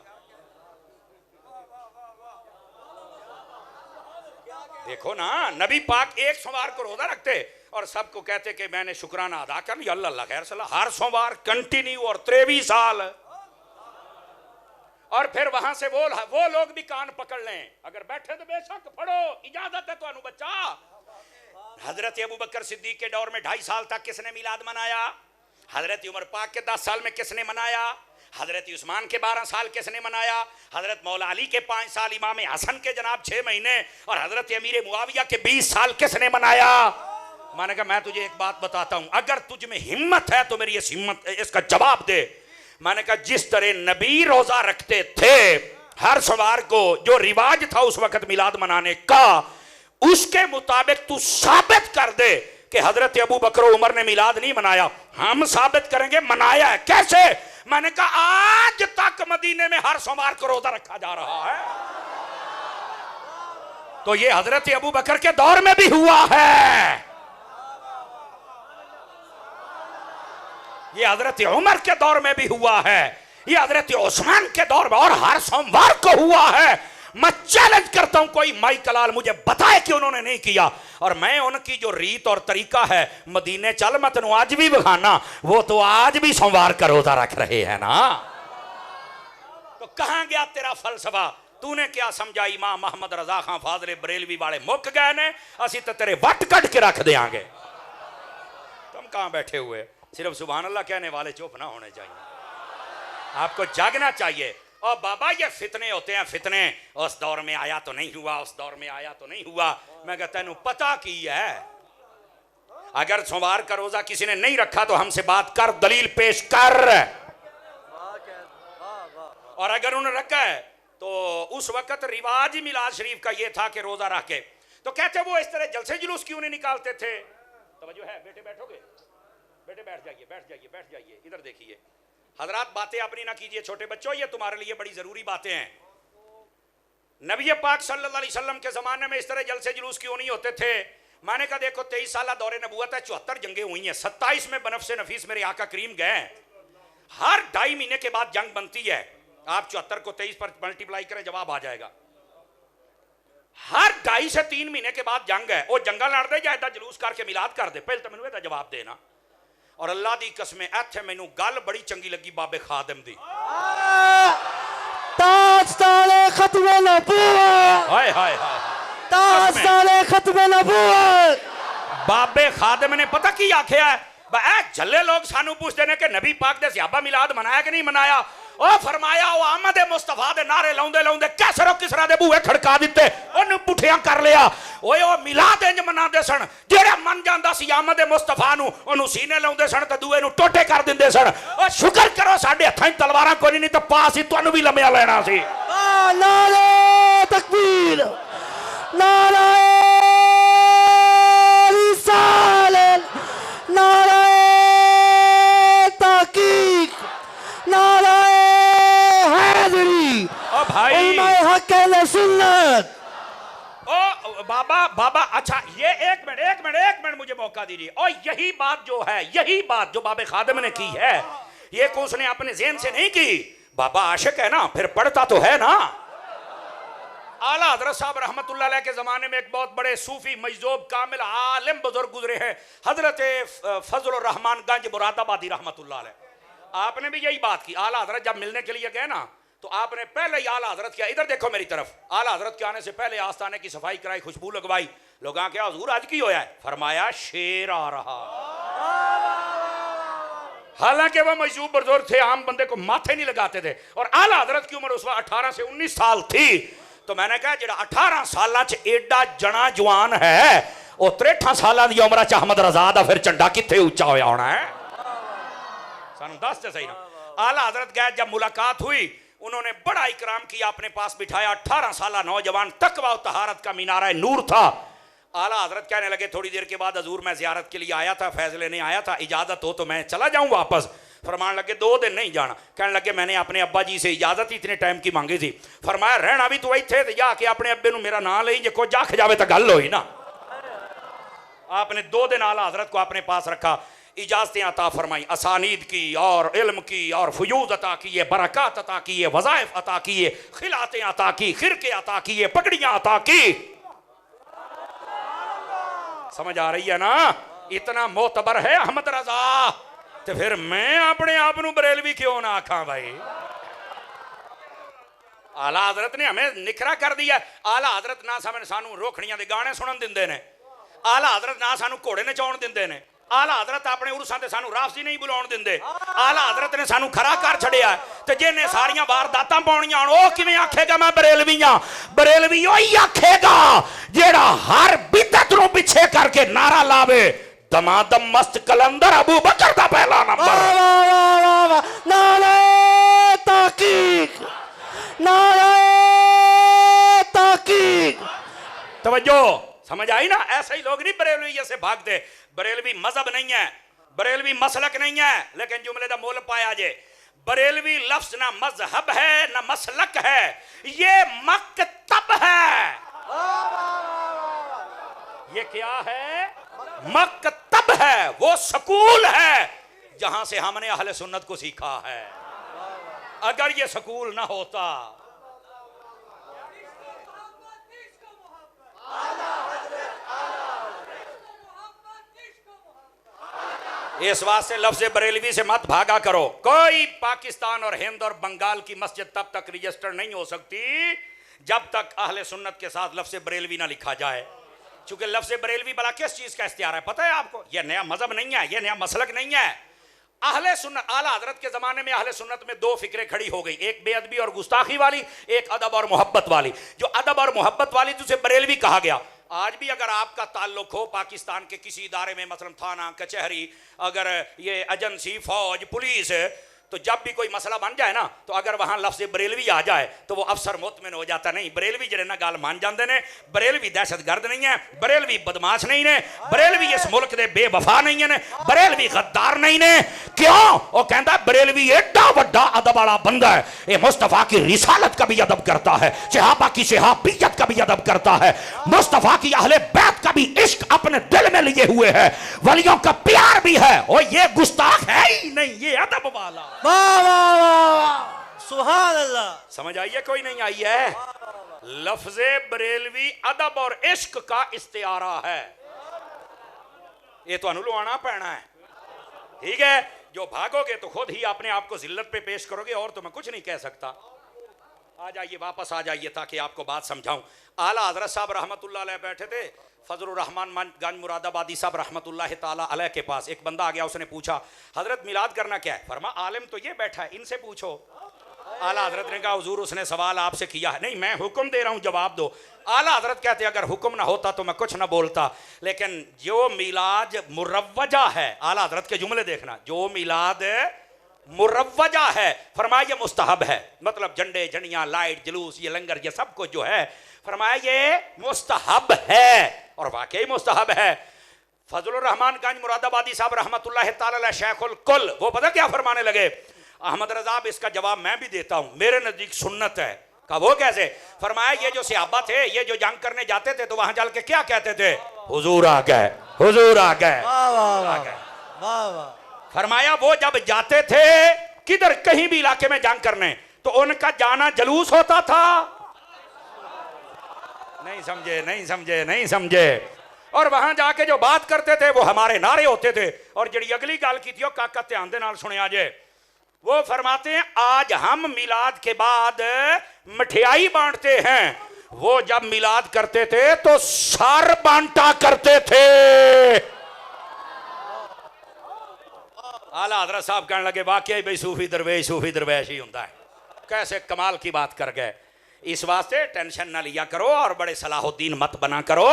देखो ना, नबी पाक एक सोमवार को रोजा रखते और सबको कहते कि मैंने शुक्राना अदा कर लिया, अल्लाह खैर सला, हर सोमवार कंटिन्यू, और 23 साल। और फिर वहां से वो लोग भी कान पकड़ लें, अगर बैठे तो बेशक पढ़ो, इजाजत है तो अनु बच्चा। हजरत अबू बकर सिद्दीक के दौर में 2.5 साल तक किसने मिलाद मनाया? हजरत उमर पाक के 10 साल में किसने मनाया? हजरत उस्मान के 12 साल किसने मनाया? हजरत मौला अली के 5 साल, इमाम हसन के जनाब 6 महीने, और हजरत अमीर मुआविया के 20 साल किसने मनाया? मैंने कहा मैं तुझे एक बात बताता हूं, अगर तुझ में हिम्मत है तो मेरी इसका जवाब दे। मैंने कहा जिस तरह नबी रोजा रखते थे हर सोमवार को, जो रिवाज था उस वक्त मिलाद मनाने का, उसके मुताबिक तू साबित कर दे कि हजरत अबू बकर उमर ने मिलाद नहीं मनाया। हम साबित करेंगे मनाया है। कैसे? मैंने कहा आज तक मदीने में हर सोमवार को रोजा रखा जा रहा है, तो ये हजरत अबू बकर के दौर में भी हुआ है, ये हजरत उमर के दौर में भी हुआ है, ये हजरत उस्मान के दौर में, और हर सोमवार को हुआ है। मैं चैलेंज करता हूं, कोई माई कलाल मुझे बताए कि उन्होंने नहीं किया। और मैं उनकी जो रीत और तरीका है, मदीने चल मत नु आज भी बखाना, वो तो आज भी सोमवार का रोजा रख रहे हैं ना। कहां गया तेरा फलसफा? तूने क्या समझा इमाम मोहम्मद रजा खां फाजले बरेलवी वाले मुक गए ने, असी तो तेरे वट कट के रख देंगे। तुम कहां बैठे हुए? सिर्फ सुभान अल्लाह कहने वाले चुप ना होने चाहिए, आपको जागना चाहिए। और बाबा ये फितने होते हैं, फितने उस दौर में आया तो नहीं हुआ, उस दौर में आया तो नहीं हुआ। मैं कहता तेनू पता की है? अगर सोमवार का रोजा किसी ने नहीं रखा तो हमसे बात कर, दलील पेश कर। और अगर उन्होंने रखा है तो उस वक्त रिवाज ही मिलाद शरीफ का ये था कि रोजा रख के, तो कहते वो इस तरह जलसे जुलूस क्यों नहीं निकालते थे? तवज्जो है बेटे, बैठोगे बेटे? बैठ जाइए, बैठ जाइए, बैठ जाइए। इधर देखिए हजरात, बातें अपनी ना कीजिए छोटे बच्चों, ये तुम्हारे लिए बड़ी जरूरी बातें हैं। नबी पाक सल्लल्लाहु अलैहि वसल्लम के जमाने में इस तरह जलसे जुलूस क्यों नहीं होते थे? मैंने कहा देखो 23 साल दौरे नबूवत है, 74 जंगें हुई हैं, 27 में बनफ़्से नफीस मेरे आका करीम गए। हर 2.5 महीने के बाद जंग बनती है। आप 74 को 23 पर मल्टीप्लाई करें, जवाब आ जाएगा। हर 2.5 से 3 महीने के बाद जंग है। वो जंगा लड़ दे जाए जुलूस करके मिलाद कर दे, पहले तो मैनू ਇਹਦਾ जवाब देना। और अल्लाह दी कसम इत्थे मैनू गल बड़ी चंगी लगी बाबे खादिम दी। ताज ताले खत्मे नबूवत, हाय हाय हाय, ताज ताले खत्मे नबूवत। बाबे खादिम ने पता की आख्या है? झल्ले लोग सानू पूछते हैं कि नबी पाक दे सहाबा मिलाद मनाया कि नहीं मनाया? ओ फरमाया ओ आमद मुस्तफा दे नारे लाउंदे लाउंदे कैसरो किसरा दे बूहे खड़का दिते, ओनु पुठियां कर लिया। ओए ओ मिलाद इंज मनांदे सन, जेड़ा मन जांदा सी आमद मुस्तफा नु ओनु सीने लाउंदे सन ते दूए नु टोटे कर दिंदे सन। ओ शुक्र करो साडे हत्थां च तलवारां कोई नहीं तो पास ही तुहानू भी लम्या लेना सी। नारे तकबीर, नारे रिसालत, नारे ताकीक, नारे हैदरी। ओ भाई उलमाए हक अहले सुन्नत। ओ बाबा बाबा, अच्छा ये एक मिनट मुझे मौका दीजिए। और यही बात जो है, यही बात जो बाबे खादिम ने की है, ये को उसने अपने ज़हन से नहीं की। बाबा आशिक है ना, फिर पढ़ता तो है ना। आला हजरत साहब रहमतुल्लाह अलैह के ज़माने में एक बहुत बड़े सूफी मजदूब कामिल आलिम बुजुर्ग गुजरे हैं, हजरत फजल रहमान गंज मुरादाबादी रहमतुल्लाह अलैह। आपने भी यही बात की। आला हजरत जब मिलने के लिए गए ना तो आपने पहले ही आला हजरत किया, इधर देखो मेरी तरफ, आला हजरत के आने से पहले आस्थाने की सफाई कराई, खुशबू लगवाई। लोग क्या हुजूर आज की होया है? फरमाया शेर आ रहा। हालांकि वह मजदूर बुजुर्ग थे, आम बंदे को माथे नहीं लगाते थे। और आला हजरत की उम्र उस वक्त 18 से 19 साल थी। तो मैंने कहा जेड़ा 18 साल च एडा जना जवान है, वो 63 साल की उम्र च अहमद रजा दा फिर झंडा किथे उच्चा होया होना है? सानू दस ते सही ना। आला हजरत गए, जब मुलाकात हुई उन्होंने बड़ा इकराम किया, अपने पास बिठाया। 18 साल नौजवान, तकवा और तहारत का मीनारा नूर था। आला हजरत कहने लगे थोड़ी देर के बाद, हजूर मैं जियारत के लिए आया था, फैज लेने आया था, इजाजत हो तो मैं चला जाऊं वापस। फरमान लगे 2 दिन नहीं जाना। कहने लगे मैंने अपने अब्बा जी से इजाजत ही इतने टाइम की मांगी थी। फरमाया रहना भी तो इत्थे, जाके अपने अब्बे नू मेरा नाम ले, जे कुछ आख जावे तो गल होई ना। आपने 2 दिन आला हजरत को अपने पास रखा, इजाजतें अता फरमाई, असानीद की और इल्म की और फयूज अता किए, बरकत अता किए, वज़ाइफ अता किए, खिलातें अता की, खिरके अता किए, पगड़ियां अता की। समझ आ रही है ना? इतना मोतबर है अहमद रजा, तो फिर मैं अपने आप नू बरेलवी क्यों ना आखा भाई? आला हजरत ने हमें निखरा कर दिया। आला हजरत ना सानू रोखड़ियां दे गाने सुनन दिंदे ने, आला हजरत ना सानू घोड़े नचाउण दिंदे ने, आला हजरत अपने उर्सां ते सानू राफसी नहीं बुलाउण दिंदे। आला हजरत ने सानू खरा कर छड़िया। ते जिन्ने सारियां वारदातां पाउणियां हण ओ किवें आखेगा मैं बरेलवी हां? बरेलवी ओही आखेगा जेड़ा हर बिदअत नूं पिछे करके नारा लावे दमादम मस्त कलंदर अबू बकर दा पहला नंबर। नारे ताकीक, नारे ताकीक। तवज्जो, समझ आई ना? ऐसे ही लोग नहीं बरेलवी से भागते। बरेलवी मजहब नहीं है, बरेलवी मसलक नहीं है, लेकिन जुमले का मोल पाया जे। बरेलवी लफ्ज ना मजहब है ना मसलक है, ये मकतब है। ये क्या है? मकतब है, वो स्कूल है जहां से हमने अहले सुन्नत को सीखा है। अगर ये स्कूल ना होता, इस वास्ते लफ्ज़ बरेलवी से मत भागा करो। कोई पाकिस्तान और हिंद और बंगाल की मस्जिद तब तक रजिस्टर नहीं हो सकती जब तक अहले सुन्नत के साथ लफ्ज़ बरेलवी ना लिखा जाए। क्योंकि लफ्ज़ बरेलवी भला किस चीज़ का इख्तियार है पता है आपको? यह नया मजहब नहीं है, यह नया मसलक नहीं है। अहले सुन्नत, आला हजरत के ज़माने में अहले सुन्नत में दो फिक्रें खड़ी हो गई, एक बेअदबी और गुस्ताखी वाली, एक अदब और मोहब्बत वाली। जो अदब और मोहब्बत वाली तुझे बरेलवी कहा गया। आज भी अगर आपका ताल्लुक हो पाकिस्तान के किसी इदारे में, मसलन थाना, कचहरी, अगर ये एजेंसी, फौज, पुलिस, तो जब भी कोई मसला बन जाए ना, तो अगर वहां लफ्ज़ बरेलवी आ जाए तो वो अफसर मुतमिन हो जाता। नहीं, बरेलवी जरे ना गाल मान जाते ने, बरेलवी दहशतगर्द नहीं है, बरेलवी बदमाश नहीं ने, बरेलवी इस मुल्क के बेवफा नहीं है, बरेलवी गद्दार नहीं ने। क्यों? वो कहता बरेलवी एडा वड्डा अदब वाला बंदा है, ये मुस्तफा की रिसालत का भी अदब करता है, सहाबा की सहाबियत का भी अदब करता है, मुस्तफा की अहले बैत का भी इश्क अपने दिल में लिए हुए है, वलियों का प्यार भी है। और ये गुस्ताख है ही नहीं, ये अदब वाला। वाह वाह वाह, सुभान अल्लाह। समझ आई है कोई नहीं आई है? लफ्ज़े बरेलवी अदब और इश्क का इस्तिआरा है। ये तो अनुलवाना पैना है, ठीक है? जो भागोगे तो खुद ही अपने आप को जिल्लत पे पेश करोगे, और तो मैं कुछ नहीं कह सकता। आ जाइए, वापस आ जाइए ताकि आपको बात समझाऊं। आला हजरत साहब रहमतुल्लाह अलैह बैठे थे, फजलुर रहमान गंज मुरादाबादी साहब रहमतुल्लाह ताला अलैह के पास। एक बंदा आ गया, उसने पूछा हजरत मिलाद करना क्या है? फरमा आलिम तो ये बैठा है, इनसे पूछो। आला हजरत ने कहा हुजूर उसने सवाल आपसे किया है। नहीं, मैं हुक्म दे रहा हूं, जवाब दो। आला हजरत कहते अगर हुक्म ना होता तो मैं कुछ ना बोलता, लेकिन जो मिलाद मुरव्वजा है, आला हजरत के जुमले देखना, जो मिलाद मुरव्वजा है, फरमाया ये मुस्तहब है, मतलब झंडे, झंडियां, लाइट, जुलूस, ये लंगर, ये सब कुछ जो है, फरमाया ये मुस्तहब है, और वाकई मुस्तहब है। फजलुर रहमान गंज मुरादाबादी साहब रहमतुल्लाह ताला अलैह शेखुल कुल, वो पता क्या फरमाने लगे? अहमद रजा, इसका जवाब मैं भी देता हूं, मेरे नजदीक सुन्नत है। कहा वो कैसे? फरमाया ये जो सहाबा थे, ये जो जंग करने जाते थे तो वहां चल के क्या कहते थे? हुजूर आ गए, हुजूर आ गए, आ गए। वाह वाह। फरमाया वो जब जाते थे किधर, कहीं भी इलाके में जंग करने, तो उनका जाना जलूस होता था। नहीं समझे, नहीं समझे, नहीं समझे। और वहां जाके जो बात करते थे वो हमारे नारे होते थे। और जड़ी अगली गल की थी, काका ध्यान दे नाल सुनिया जे, वो फरमाते हैं आज हम मिलाद के बाद मठियाई बांटते हैं, वो जब मिलाद करते थे तो सर बांटा करते थे। आला हजरत साहब कहने लगे वाकई भाई सूफी दरवेश ही होता है। कैसे कमाल की बात कर गए। इस वास्ते टेंशन ना लिया करो और बड़े सलाहुद्दीन मत बना करो,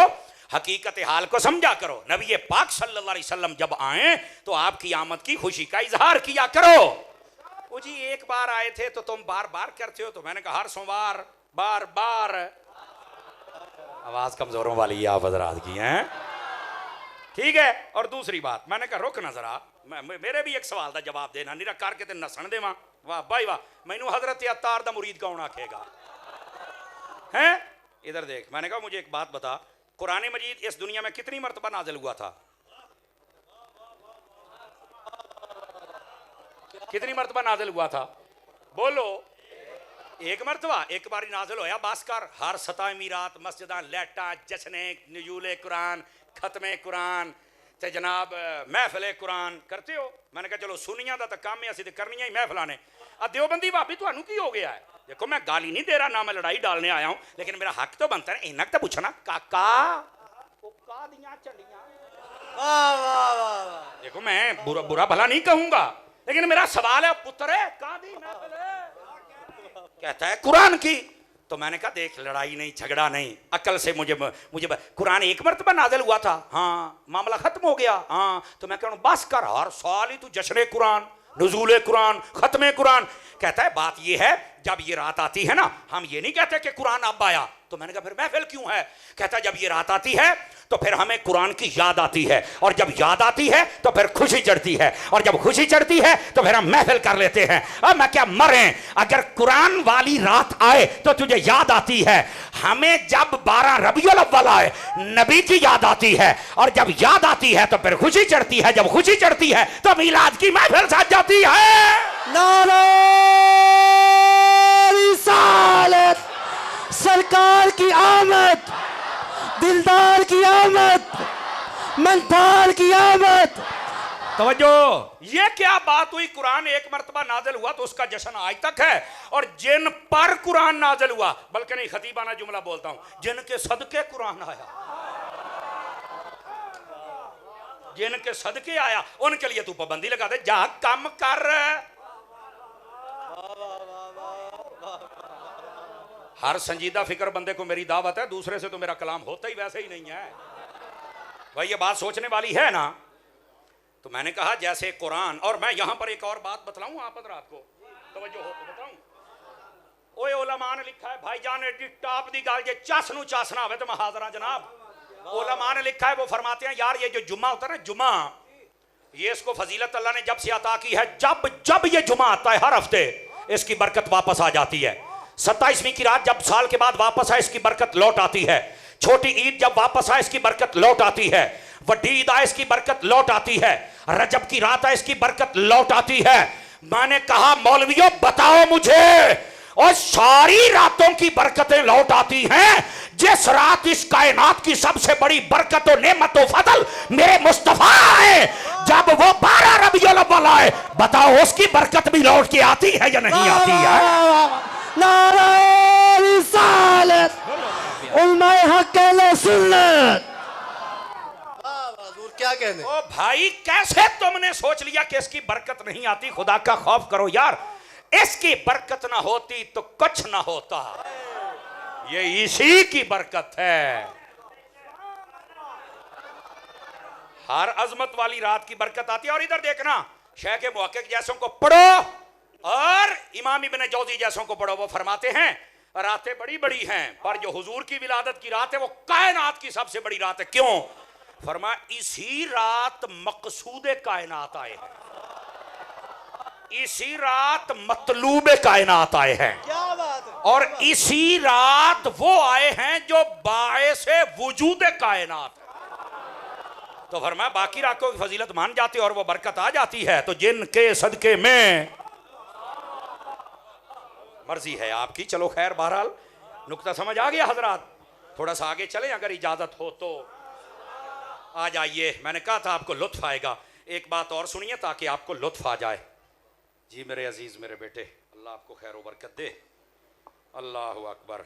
हकीकत हाल को समझा करो। नबी पाक सल्लल्लाहु अलैहि वसल्लम जब आए तो आपकी आमद की खुशी का इजहार किया करो। वो जी एक बार आए थे तो तुम बार बार करते हो, तो मैंने कहा हर सोमवार बार बार। आवाज कमजोरों वाली है आप हजरात की हैं, ठीक है। और दूसरी बात मैंने कहा रुक ना जरा, मेरे भी एक सवाल का जवाब देना, निरा करके ते नसन देवा। वाह भाई वाह, मैनू हजरत अत्तार दा मुरीद कौन आखेगा हैं? इधर देख, मैंने कहा मुझे एक बात बता, कुरान मजीद इस दुनिया में कितनी मर्तबा नाजिल हुआ था? कितनी मर्तबा नाजिल हुआ था? बोलो। एक मर्तबा, एक बारी नाजिल होया बस कर। हर सतावीं रात मस्जिदां लैटा, जश्ने नुज़ूले कुरान, खत्मे कुरान ते जनाब महफिले कुरान करते हो। मैंने कहा चलो सुनिया दा तां काम है, असीं ते करनियां ही महफिलां ने। देवबंदी भाभी तुहानू की हो गया है? देखो मैं गाली नहीं दे रहा, ना मैं लड़ाई डालने आया हूं, लेकिन मेरा हक तो बनता है इन्ना तो पूछना काका वो का दियां चंडियां। वाह वाह वाह। देखो मैं बुरा बुरा भला नहीं कहूंगा, लेकिन मेरा सवाल है पुत्र है का दी महफिल है? कहता है कुरान की। तो मैंने कहा देख लड़ाई नहीं झगड़ा नहीं, अकल से मुझे कुरान एक मर्तबा नाज़िल हुआ था, हाँ मामला खत्म हो गया। हाँ तो मैं कहूँ बस कर, हर साल ही तू जश्न कुरान, नुज़ूल कुरान, खत्म कुरान। कहता है बात ये है जब ये रात आती है ना, हम ये नहीं कहते कि कुरान अब आया। तो मैंने कहा फिर महफिल क्यों है? कहता है जब ये रात आती है तो फिर हमें कुरान की याद आती है, और जब याद आती है तो फिर खुशी चढ़ती है, और जब खुशी चढ़ती है तो फिर हम महफिल कर लेते हैं। अब मैं क्या मरे, अगर कुरान वाली रात आए तो तुझे याद आती है। हमें जब 12 रबीउल अव्वल आए नबी की याद आती है, और जब याद आती है तो फिर खुशी चढ़ती है, जब खुशी चढ़ती है तो मिलाद की महफिल सज जाती है। नारे रिसालत, सरकार की आमद, दिलदार की आमद, मनदार की आमद, तवज्जो, ये क्या बात हुई? कुरान एक मर्तबा नाजिल हुआ तो उसका जश्न आज तक है, और जिन पर कुरान नाजिल हुआ, बल्कि नहीं खतीबाना जुमला बोलता हूं, जिनके सदके कुरान आया, जिनके सदके आया, उनके लिए तू पाबंदी लगा दे, जा काम कर। हर संजीदा फिक्र बंदे को मेरी दावत है, दूसरे से तो मेरा कलाम होता ही वैसे ही नहीं है भाई, ये बात सोचने वाली है ना। तो मैंने कहा जैसे कुरान, और मैं यहां पर एक और बात बतलाऊं आप हज़रात को, तवज्जो हो तो बताऊं। ओए उलमा ने लिखा है भाईजान एडी टॉप दी गल, जे चस नु चस ना आवे तो महाजरा जनाब। उलमा ने लिखा है, वो फरमाते हैं यार ये जो जुम्मा होता है ना, जुम्मा, ये इसको फजीलत अल्लाह ने जब से अता की है, जब जब ये जुम्मा आता है हर हफ्ते इसकी बरकत वापस आ जाती है। 27वीं की रात जब साल के बाद वापस आए इसकी बरकत लौट आती है। छोटी ईद जब वापस आए इसकी बरकत लौट आती है। वड्डी ईद आए इसकी बरकत लौट आती है। रजब की रात आए इसकी बरकत लौट आती है। मैंने कहा मौलवियों बताओ मुझे, और सारी रातों की बरकतें लौट आती हैं, जिस रात इस कायनात की सबसे बड़ी बरकत और नेमत और फजल मेरे मुस्तफा आए, जब वो 12 रबीउल अव्वल आए, बताओ उसकी बरकत भी लौट के आती है या नहीं आती है? नारे रिसालत, उलमाए हक अहले सुन्नत। क्या कहने? ओ भाई कैसे तुमने सोच लिया कि इसकी बरकत नहीं आती? खुदा का खौफ करो यार, इसकी बरकत ना होती तो कुछ ना होता, ये इसी की बरकत है। हर अजमत वाली रात की बरकत आती है। और इधर देखना, शेख मुहक्किक जैसों को पढ़ो और इमाम इब्न जौजी जैसों को पढ़ो, वो फरमाते हैं रातें बड़ी बड़ी हैं, पर जो हुजूर की विलादत की रात है वो कायनात की सबसे बड़ी रात है। क्यों? फरमा इसी रात मकसूद कायनात आए हैं, इसी रात मतलूब कायनात आए हैं, क्या बात है? और इसी रात वो आए हैं जो बायसे वजूद कायनात है। तो फरमा बाकी रातों की फजीलत मान जाती है और वो बरकत आ जाती है। तो जिनके सदके में, मर्जी है आपकी, चलो खैर, बहरहाल नुक्ता समझ आ गया हजरात। थोड़ा सा आगे चलें अगर इजाजत हो तो। आ जाइए, मैंने कहा था आपको लुत्फ आएगा। एक बात और सुनिए ताकि आपको लुत्फ आ जाए। जी मेरे अजीज, मेरे बेटे, अल्लाह आपको खैर व बरकत दे। अल्लाह अकबर।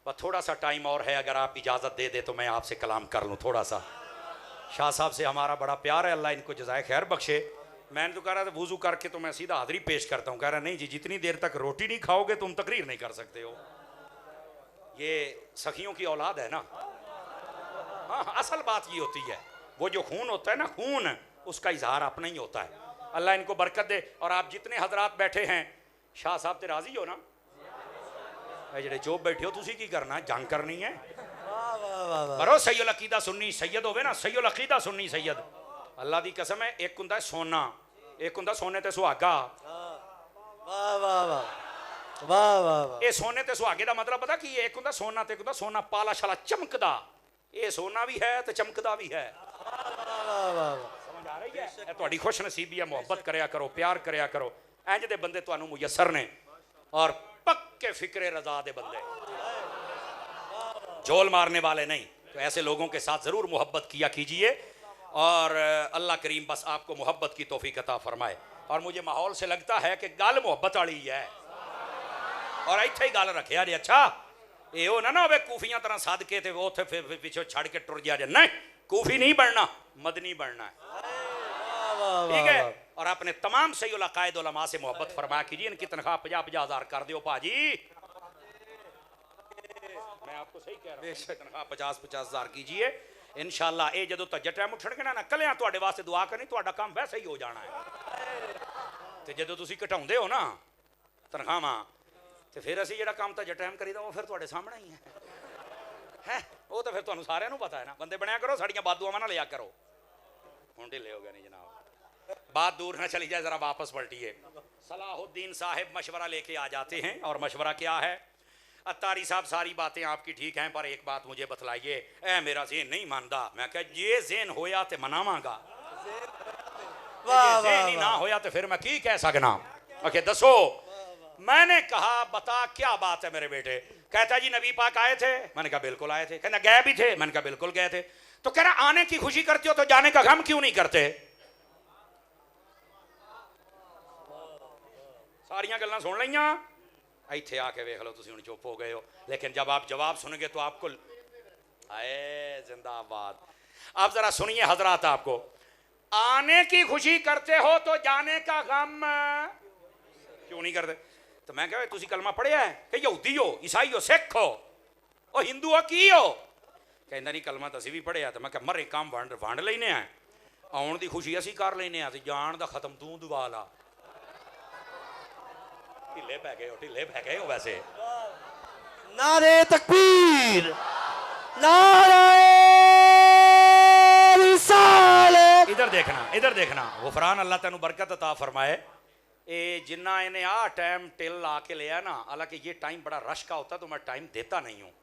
बस थोड़ा सा टाइम और है, अगर आप इजाज़त दे दे तो मैं आपसे कलाम कर लूँ थोड़ा सा। शाह साहब से हमारा बड़ा प्यार है, अल्लाह इनको जज़ाए खैर बख्शे। मैंने तो कह रहा था वुज़ू करके तो मैं सीधा हाज़री पेश करता हूँ। कह रहा नहीं जी, जितनी देर तक रोटी नहीं खाओगे तुम तकरीर नहीं कर सकते हो। ये सखियों की औलाद है ना। हाँ, असल बात ये होती है, वो जो खून होता है ना, खून उसका इजहार अपना ही होता है। अल्लाह इनको बरकत दे। और आप जितने हजरात बैठे हैं, शाह साहब ते राजी हो ना? जेडे चुप बैठे हो तुसी की करना, जंग करनी है। करो सैयद अकीदा सुन्नी सैयद होवे ना, सैयद अकीदा सुन्नी सैयद। अल्लाह दी कसम है, एक हुंदा सोना, एक हुंदा सोने ते सुहागा। वाह वाह वाह वाह वाह। ये सोने ते सुहागे दा मतलब पता की? एक हुंदा सोना ते एक हुंदा सोना पाला शाला चमकदा। ये सोना भी है तो चमकदा भी है। समझ आ रही है? तुहाडी खुश नसीबी है, मुहब्बत करया करो, प्यार करया करो। इंज दे बंदे तुहानू मुयस्सर ने, और पक्के फिक्रे रजा दे बंदे, झोल मारने वाले नहीं। तो ऐसे लोगों के साथ जरूर मोहब्बत किया कीजिए, और अल्लाह करीम बस आपको मोहब्बत की तौफीक अता फरमाए। और मुझे माहौल से लगता है कि गल मोहब्बत वाली है, और इत्थे ही गल रखे जी। अच्छा ये हो ना होवे कूफियां तरह सद के वो उत्थे फिर पिछो छड़ के टुर जा। नहीं, कूफी नहीं बनना, मदनी बनना है, ठीक है। और अपने तमाम सही कायद उलमा से मोहब्बत फरमा कीजिए। इनकी तनख्वाह 50-50 हज़ार कर दो भाजी। मैं आपको सही कह रहा हूं, तनख्वाह 50-50 हज़ार कीजिए इंशाअल्लाह। ये जो तज टाइम उठणगे ना कलियां तुहाडे वास्ते दुआ करनी, तुहाडा काम वैसे ही हो जाना है। तो जो तुसीं घटाउंदे हो ना तनख्वाहां, तो फिर असीं जिहड़ा काम तज टाइम करीदा वो फिर तुहाडे सामने ही है। वो तो फिर तुहानू सारिਆਂ ਨੂੰ पता है ना। बंदे बनया करो, साड़ियां बादुआवां ना लिया करो। हुण ढिले हो गए नहीं जनाब, बात दूर ना चली जाए, जरा वापस पलटिए। सलाहुद्दीन साहिब मशवरा लेके आ जाते हैं, और मशवरा क्या है? अत्तारी साहब सारी बातें आपकी ठीक हैं, पर एक बात मुझे बतलाइए। ए मेरा ज़हन नहीं मानदा। मैं कहा जे ज़हन होया तो मनावांगा, ज़हन ही ना होया तो फिर मैं की कह सकना। ओके दसो। मैंने कहा बता क्या बात है मेरे बेटे? कहता जी नबी पाक आए थे। मैंने कहा बिल्कुल आए थे। कहना गए भी थे? मैंने कहा बिल्कुल गए थे। तो कह रहा आने की खुशी करते हो तो जाने का गम क्यों नहीं करते? सारियां गल्लां सुन लईयां इत्थे आके वेख लो तुसीं हुण चुप हो गए हो लेकिन जब आप जवाब सुनेंगे तो आपको आए जिंदाबाद। आप जरा सुनिए हजरात, आपको आने की खुशी करते हो तो जाने का गम क्यों नहीं करते? तो मैं कहा तुसी कलमा पढ़िया है कि यहूदी हो, ईसाई हो, सिख हो, और हिंदू हो, की हो? कहता नहीं कलमा तो असीं भी पढ़िया। तो मैं कहा मरे काम वंड लेने आ, आउण दी खुशी असीं कर लेने आ, जान दा खत्म तू दुआ ला। ढिले पै गए हो, ढिले पै गए हो वैसे। नारे तकबीर, नारे रिसालत। इधर देखना, इधर देखना। गुफरान अल्लाह तेनू बरकत अता फरमाए। ये जिन्ना इन्हें आ टाइम टिल ला के लिया ना, हालांकि ये टाइम बड़ा रश का होता तो मैं टाइम देता नहीं हूँ,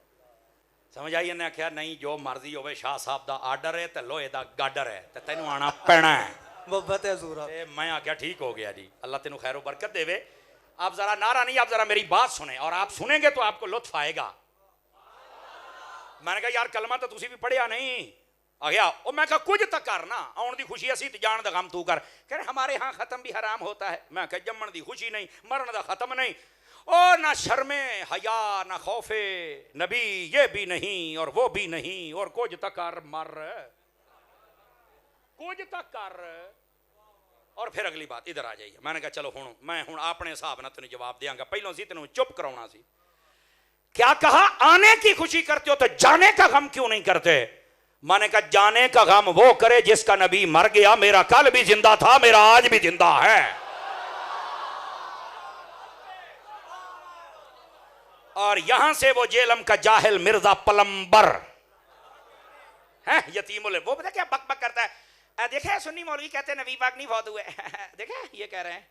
समझ आई? इन्हें आख्या नहीं जो मर्जी हो शाह साहब का आर्डर है तो लोहे का गाडर है तो तेनू आना पैना है। मोहब्बत है हजूर। मैं आख्या ठीक हो गया जी, अल्लाह तेनू खैरो बरकत देवे। आप जरा नारा नहीं, आप जरा मेरी बात सुने और आप सुनेंगे तो आपको लुत्फ आएगा। मैंने कहा यार कलमा तो तुसी भी पढ़िया नहीं आ गया। और मैं कहा कुछ तक करना, आउण दी खुशी असी जान दा गम तू कर। कह रहे हमारे यहाँ खत्म भी हराम होता है। मैं कहा जम्मन दी खुशी नहीं, मरण दा खत्म नहीं। ओ ना शर्मे हया ना खौफे नबी, ये भी नहीं और वो भी नहीं, और कुछ तक कर मर, कुछ तक कर। और फिर अगली बात इधर आ जाइए। मैंने कहा चलो हुण मैं हुण अपने हिसाब नाल तेन जवाब देंगा, पहलों सी तेन चुप कराउणा सी। क्या कहा? आने की खुशी करते हो तो जाने का गम क्यों नहीं करते? मैंने कहा जाने का गम वो करे जिसका नबी मर गया, मेरा कल भी जिंदा था, मेरा आज भी जिंदा है। और यहां से वो जेलम का जाहिल मिर्जा पलंबर है यतीमुल, वो पता क्या बक बक करता है। देखे सुन्नी मौलवी कहते हैं नबी पाक नहीं फौत हुए। देखे ये कह रहे हैं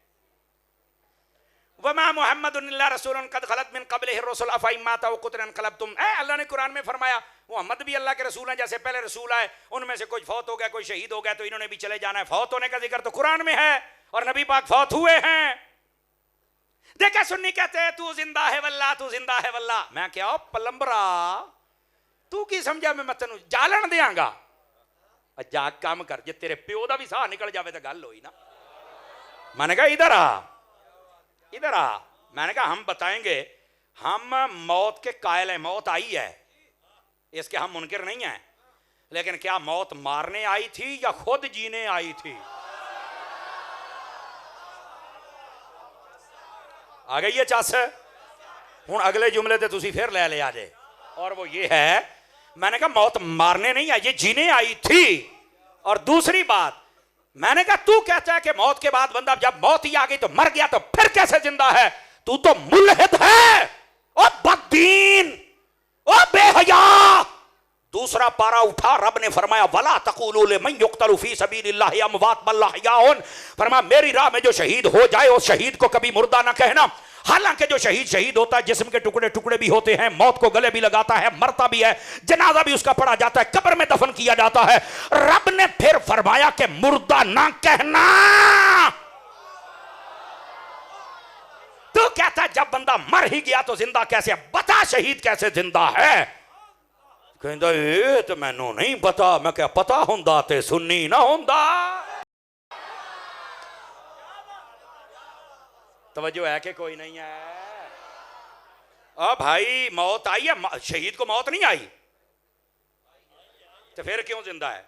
वमा मुहम्मदुन इल्ला रसूलुन कद खलत मिन क़ब्लिहि रसूल अफ़ा इन माता व क़ुतिला इनक़लबतुम। अल्लाह ने कुरान में फरमाया मोहम्मद भी अल्लाह के रसूल हैं, जैसे पहले रसूल आए उनमें से कोई फौत हो गया, कोई शहीद हो गया तो इन्होंने भी चले जाना है। फौत होने का जिक्र तो कुरान में है और नबी पाक फौत हुए हैं। देखा सुन्नी कहते हैं तू जिंदा है वल्ला, तू जिंदा है वल्ला। मैं क्या पलंबरा तू की समझा मैं तेन जालन देंगा? जा काम कर, जे तेरे प्यो का भी साह निकल जाए तो गल होई ना। मैंने कहा इधर आ, इधर आ। मैंने कहा हम बताएंगे, हम मौत के कायल हैं, मौत आई है इसके हम मुनकिर नहीं हैं, लेकिन क्या मौत मारने आई थी या खुद जीने आई थी? आ गई है चस। हुण अगले जुमले ते तुसी फिर ले लिया जे, और वो ये है मैंने कहा मौत मारने नहीं आई, ये जीने आई थी। और दूसरी बात मैंने कहा तू कहता है कि मौत के बाद बंदा जब मौत ही आ गई तो मर गया तो फिर कैसे जिंदा है? तू तो मुल्हिद है, ओ बददीन, ओ बेहया। दूसरा पारा उठा, रब ने फरमाया वला तक़ूलू लिमन युक़तलु फ़ी सबीलिल्लाहि अमवात बल अहयाउन। फरमाया मेरी राह में जो शहीद हो जाए उस शहीद को कभी मुर्दा ना कहना। हालांकि जो शहीद शहीद होता है जिस्म के टुकड़े टुकड़े भी होते हैं, मौत को गले भी लगाता है, मरता भी है, जनाजा भी उसका पड़ा जाता है, कब्र में दफन किया जाता है। रब ने फिर फरमाया कि मुर्दा ना कहना। तू कहता जब बंदा मर ही गया तो जिंदा कैसे? बता शहीद कैसे जिंदा है? कहता ये तो मैनू नहीं पता। मैं क्या पता हुंदा ते सुन्नी ना हुंदा। तवज्जो है कि कोई नहीं है? अब भाई मौत आई है, शहीद को मौत नहीं आई तो फिर क्यों जिंदा है?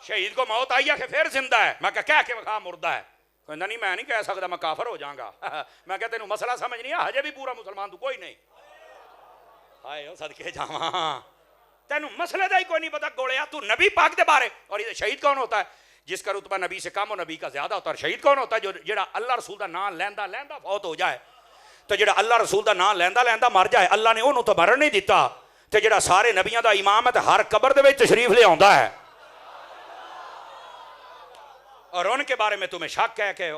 शहीद को मौत आई है कि फिर जिंदा है? मैं क्या के कहा मुर्दा है? कहता नहीं मैं नहीं कह सकता, मैं काफर हो जाऊंगा। मैं क्या तेनू मसला समझ नहीं आ? हजे भी पूरा मुसलमान तू कोई नहीं। हाय ओ सदके जावा, तेनू मसले का ही कोई नहीं पता। गोलिया तू नबी पाक दे बारे। और ये शहीद कौन होता है? जिसका रुतबा नबी से कम हो, नबी का ज्यादा होता है। शहीद कौन होता है? जो जेड़ा अल्लाह रसूल का नाम लैंदा लैंदा फौत हो जाए। तो जेड़ा अल्लाह रसूल का नाम लैंदा लैंदा मर जाए, अल्लाह ने उन्होंने तो मरण नहीं दिता। तो जेड़ा सारे नबियों का इमाम है तो हर कबर दे विच तशरीफ ले आउंदा है। और उनके बारे में तुम्हें शक है कि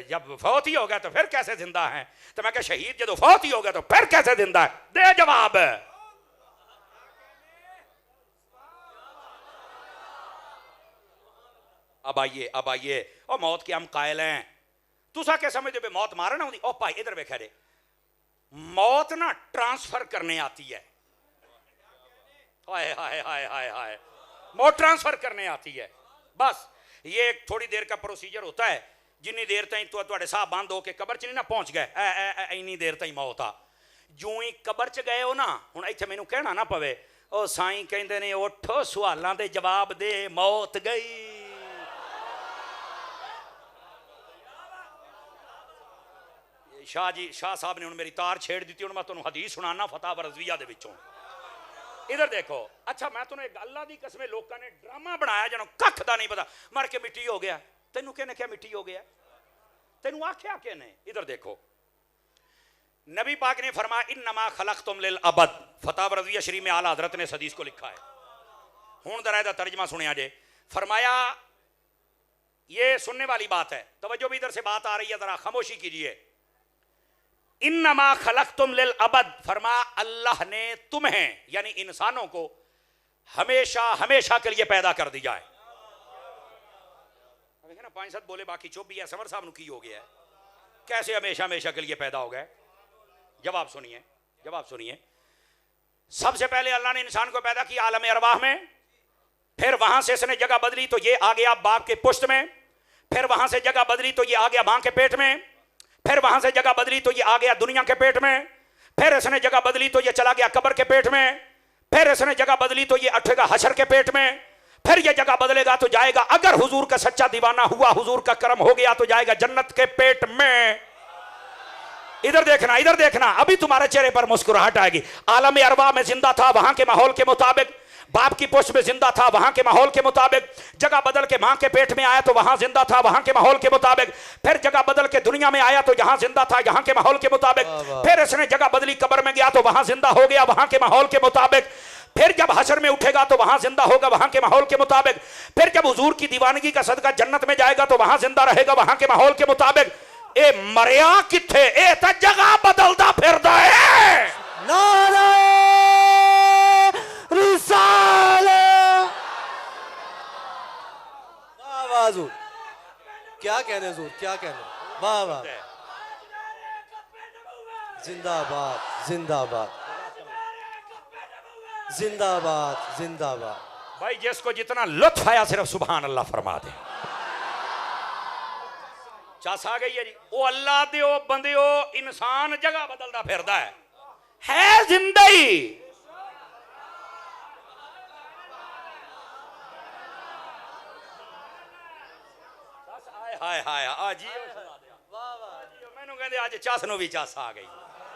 जब फौत ही हो गया तो फिर कैसे जिंदा है? तो मैं क्या शहीद जब फौत ही हो गया तो फिर कैसे जिंदा है? दे जवाब। अब आइए और मौत के हम कायल हैं। तुसा क्या समझते हो मौत मारना होती? ओ भाई इधर वेखा रे, मौत ना ट्रांसफर करने आती है। हाय हाय हाय हाय हाय, मौत ट्रांसफर करने आती है बस। ये एक थोड़ी देर का प्रोसीजर होता है, जिन्नी देर ताईं तुहाडे साह बंद होके कबर च नहीं ना पहुंच गए, इन्नी देर ताईं मौत आ। जो ही कबर च गए हो ना, हुण इत्थे मैनूं कहना ना पवे ओ साईं कहंदे ने उठो सवालां दे जवाब दे, मौत गई। शाह साहब ने हुण मेरी तार छेड़ दी, हुण मैं तुहानूं हदीस सुनाना फतह रज़विया दे विचों। इधर देखो, अच्छा मैं तुहानूं एक अल्लाह दी कसम, लोकां ने ड्रामा बनाया जनो कख दा नहीं पता, मर के मिट्टी हो गया। तेनू किहने क्या मिट्टी हो गया? तेनू आख्या किहने? इधर देखो, नबी पाक ने फरमाया इन्नमा खलक़तुम लिल अबद, फतह रज़विया शरीफ में आला हज़रत ने इस हदीस को लिखा है। हुण जरा इहदा तर्जमा सुनिया जे। फरमाया, ये सुनने वाली बात है, तवज्जो भी इधर से बात आ रही है, जरा खामोशी कीजिए। इन्नमा खलक़तुम लिल अबद, फरमा अल्लाह ने तुम्हें यानी इंसानों को हमेशा हमेशा के लिए पैदा कर दिया है। ना 5-7 बोले बाकी चुप भी है। समर साहब नु की हो गया है, कैसे हमेशा हमेशा के लिए पैदा हो गए? जवाब सुनिए, जवाब सुनिए। सबसे पहले अल्लाह ने इंसान को पैदा किया आलम अरवाह में, फिर वहां से इसने जगह बदली तो ये आ गया बाप के पुष्ट में, फिर वहां से जगह बदली तो ये आ गया मां के पेट में, फिर वहां से जगह बदली तो ये आ गया दुनिया के पेट में, फिर इसने जगह बदली तो ये चला गया कब्र के पेट में, फिर इसने जगह बदली तो ये उठेगा हशर के पेट में, फिर ये जगह बदलेगा तो जाएगा, अगर हुजूर का सच्चा दीवाना हुआ, हुजूर का करम हो गया तो जाएगा जन्नत के पेट में। इधर देखना, इधर देखना, अभी तुम्हारे चेहरे पर मुस्कुराहट आएगी। आलम अरवा में जिंदा था, वहां के माहौल के मुताबिक, बाप की पुष्ट में जिंदा था, वहां के माहौल के मुताबिक, जगह बदल के मां के पेट में आया तो वहां जिंदा था, वहां के माहौल के मुताबिक, फिर जगह बदल के दुनिया में आया तो यहां जिंदा था, यहां के माहौल के मुताबिक, फिर इसने जगह बदली कब्र में गया तो वहां जिंदा हो गया, वहां के माहौल के मुताबिक, फिर जब हशर में उठेगा तो वहां जिंदा होगा, वहां के माहौल के मुताबिक, फिर जब हुजूर की दीवानगी का सदका जन्नत में जाएगा तो वहां जिंदा रहेगा, वहां के माहौल के मुताबिक। ए मरिया किथे, ए तो जगह बदलता फिरदा है। नारे रिसाले, वाह वाह हुजूर, क्या कहने हुजूर, क्या कहने, वाह वाह, जिंदाबाद जिंदाबाद जिंदाबाद जिंदाबाद। भाई जिसको जितना लुत्फ आया सिर्फ सुभान अल्लाह फरमा दे। चस आ गई है जी। ओ अल्लाह दे ओ बंदियो, इंसान जगह बदलता फिरदा है जिंदा ही। हाय हाय आज मैनू कहते अज चस नूं भी चस आ गई।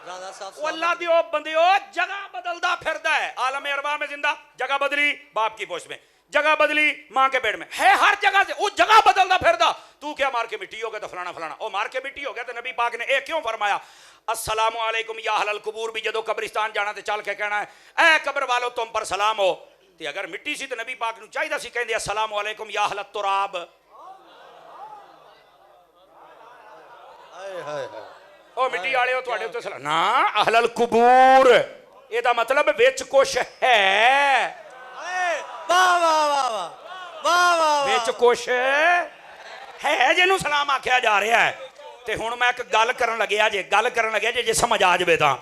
राधा साहब, ओ अल्लाह दी ओ बंदियो, जगह बदलदा फिरदा है। आलम अरवा में जिंदा, जगह बदली बाप की पोस्ट में, जगह बदली मां के पेट में, है हर जगह से वो जगह बदलदा फिरदा। तू क्या मार के मिट्टी हो गया तो फलाना फलाना, ओ मार के मिट्टी हो गया तो नबी पाक ने क्यों फरमाया अस्सलामु अलैकुम या अहलल कुबूर, भी जदों कब्रिस्तान जाना ते चल के कहना है ए कब्र वालों तुम पर सलाम हो। ते अगर मिट्टी सी तो नबी पाक नूं चाहिदा सी कहंदे अस्सलामु अलैकुम या अहलत तुराब। हाय हाय हाय, ओ मिट्टी वाले हो तुहाडे उत्ते सलाम ना, अहलल कुबूर एदा मतलब विच कुछ है। वाह वाह वाह वाह वाह वाह, विच कुछ है जिन्हों सलाम आख्या जा रहा है। ते हुण मैं एक गल करन लग्या जे, गल करन लग्या जे समझ आ जाए तां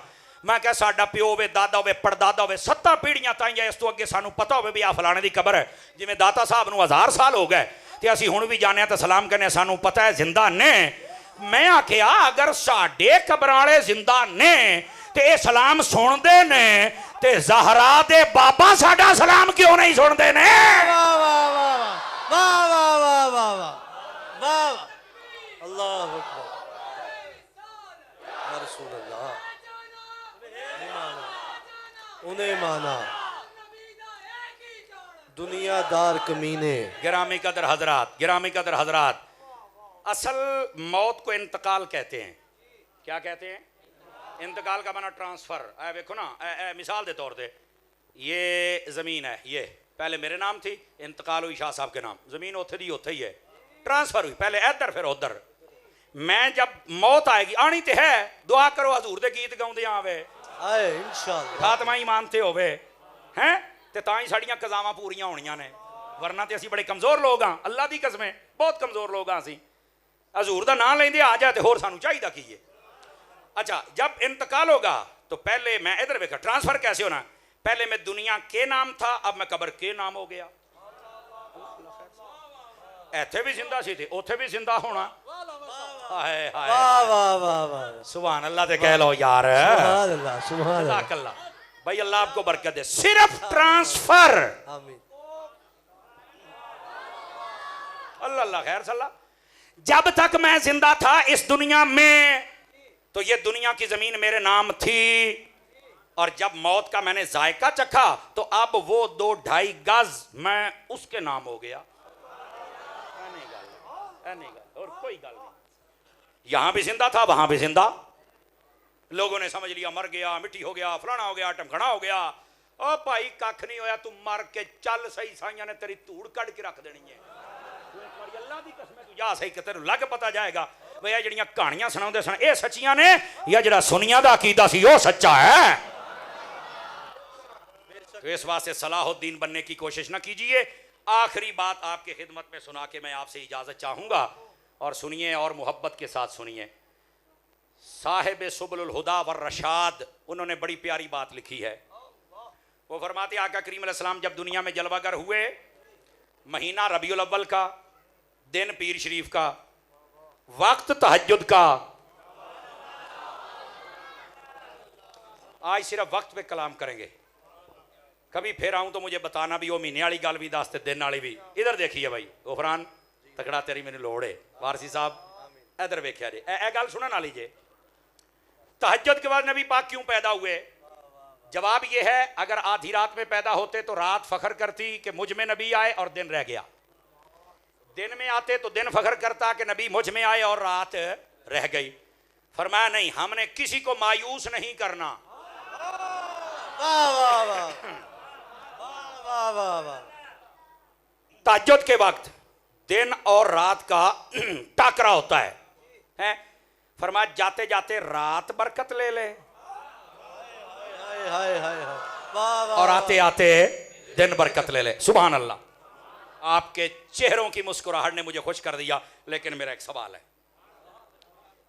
मैं कहा साडा प्यो होवे, दादा होवे, पड़दादा होवे, 7 पीढ़ियां ताईं या इस तो अगे सानू पता होवे भी आ फलाने दी कबर है। जिवें दाता साहब नूं 1000 साल हो गए ते असीं हुण भी जाने ते सलाम करने, सानू पता है जिंदा ने। मैं आख्या अगर साडे कबर वाले जिंदा ने ते ये सलाम सुनदे ने ते ज़हरा दे बाबा साडा सलाम क्यों नहीं सुनदे ने? वाह वाह वाह वाह वाह वाह वाह वाह वाह, अल्लाह अकबर या रसूल अल्लाह। उन्हें माना दुनियादार कमीने। गिरामी कदर हजरात, गिरामी कदर हजरात, असल मौत को इंतकाल कहते हैं। क्या कहते हैं? इंतकाल का माना ट्रांसफर। देखो ना, मिसाल के तौर पे ये ज़मीन है, ये पहले मेरे नाम थी, इंतकाल हुई शाह साहब के नाम, ज़मीन उथे दी उथे ही है, ट्रांसफर हुई, पहले इधर फिर उधर। मैं जब मौत आएगी, आनी तो है, दुआ करो हजूर दे गीत गाउंदे आवे, आए इंशाअल्लाह, खातमा ही मानते होवे हैं ते तां ही साड़ियां कज़ावां पूरियां होणियां ने, वरना ते असीं बड़े कमज़ोर लोग हाँ, अल्लाह दी कसम, बहुत कमज़ोर लोग हाँ असीं। हजूर दा नाम लेंदे आ जाए तो होर सानू चाहिदा की है। अच्छा, जब इंतकाल होगा तो पहले मैं इधर देखा ट्रांसफर कैसे होना, पहले मैं दुनिया के नाम था, अब मैं कब्र के नाम हो गया। ਇੱਥੇ ਵੀ ਜ਼ਿੰਦਾ ਸੀ ਤੇ ਉੱਥੇ ਵੀ ਜ਼ਿੰਦਾ ਹੋਣਾ। ਹਾਏ वाह ਹਾਏ वाह वाह वाह सुभान अल्लाह ते कह लो यार। सुभान अल्लाह सुभान अल्लाह जज़ाक अल्लाह। भाई अल्लाह आपको बरकत दे। सिर्फ ट्रांसफर। आमीन। अल्लाह अल्लाह खैर सल्ला। जब तक मैं जिंदा था इस दुनिया में तो ये दुनिया की जमीन मेरे नाम थी, और जब मौत का मैंने जायका चखा तो अब वो 2-2.5 गज मैं उसके नाम हो गया। और कोई गल नहीं, यहां भी जिंदा था वहां भी जिंदा। लोगों ने समझ लिया मर गया, मिट्टी हो गया, फलाना हो गया, टमखना हो गया। ओ भाई कख नहीं होया, तू मर के चल सही, साइयां ने तेरी धूड़ कड़ के रख देनी है। अल्लाह दी कसम तू जा सही कि तेरे लग पता जाएगा वे ये जड़ियां कहानियां सुनाउंदे सन ये सच्चियां ने या जड़ा सुनिया दा अकीदा सी वो सच्चा है। तो इस वास्ते सलाहुद्दीन बनने की कोशिश ना कीजिए। आखिरी बात आपके खिदमत में सुना के मैं आपसे इजाजत चाहूंगा, और सुनिए और मोहब्बत के साथ सुनिए। साहिब सुबुल हुदा व रशाद उन्होंने बड़ी प्यारी बात लिखी है। वो फरमाते आका करीम अलैहि सलाम जब दुनिया में जलवागर हुए, महीना रबीउल अव्वल का, दिन पीर शरीफ का, वक्त तहज्जुद का। आज सिर्फ वक्त पे कलाम करेंगे, कभी फिर आऊं तो मुझे बताना भी वो महीने वाली गल भी दस ते दिन वाली भी। इधर देखिए भाई गुफरान तकड़ा तेरी मैंने लोड़ है वारसी साहब, इधर वेख्या जे ए गल सुनने वाली जे। तहज्जुद के बाद नबी पाक क्यों पैदा हुए? जवाब यह है अगर आधी रात में पैदा होते तो रात फख्र करती कि मुझ में नबी आए और दिन रह गया, दिन में आते तो दिन फख्र करता कि नबी मुझ में आए और रात रह गई। फरमाया नहीं, हमने किसी को मायूस नहीं करना। वाह वाह वाह वाह वाह वाह। तहज्जुद के वक्त दिन और रात का टाकरा होता है? फरमाया जाते जाते रात बरकत ले ले हाय हाय हाय वाह वाह, और आते आते दिन बरकत ले ले। सुभान अल्लाह। आपके चेहरों की मुस्कुराहट ने मुझे खुश कर दिया। लेकिन मेरा एक सवाल है,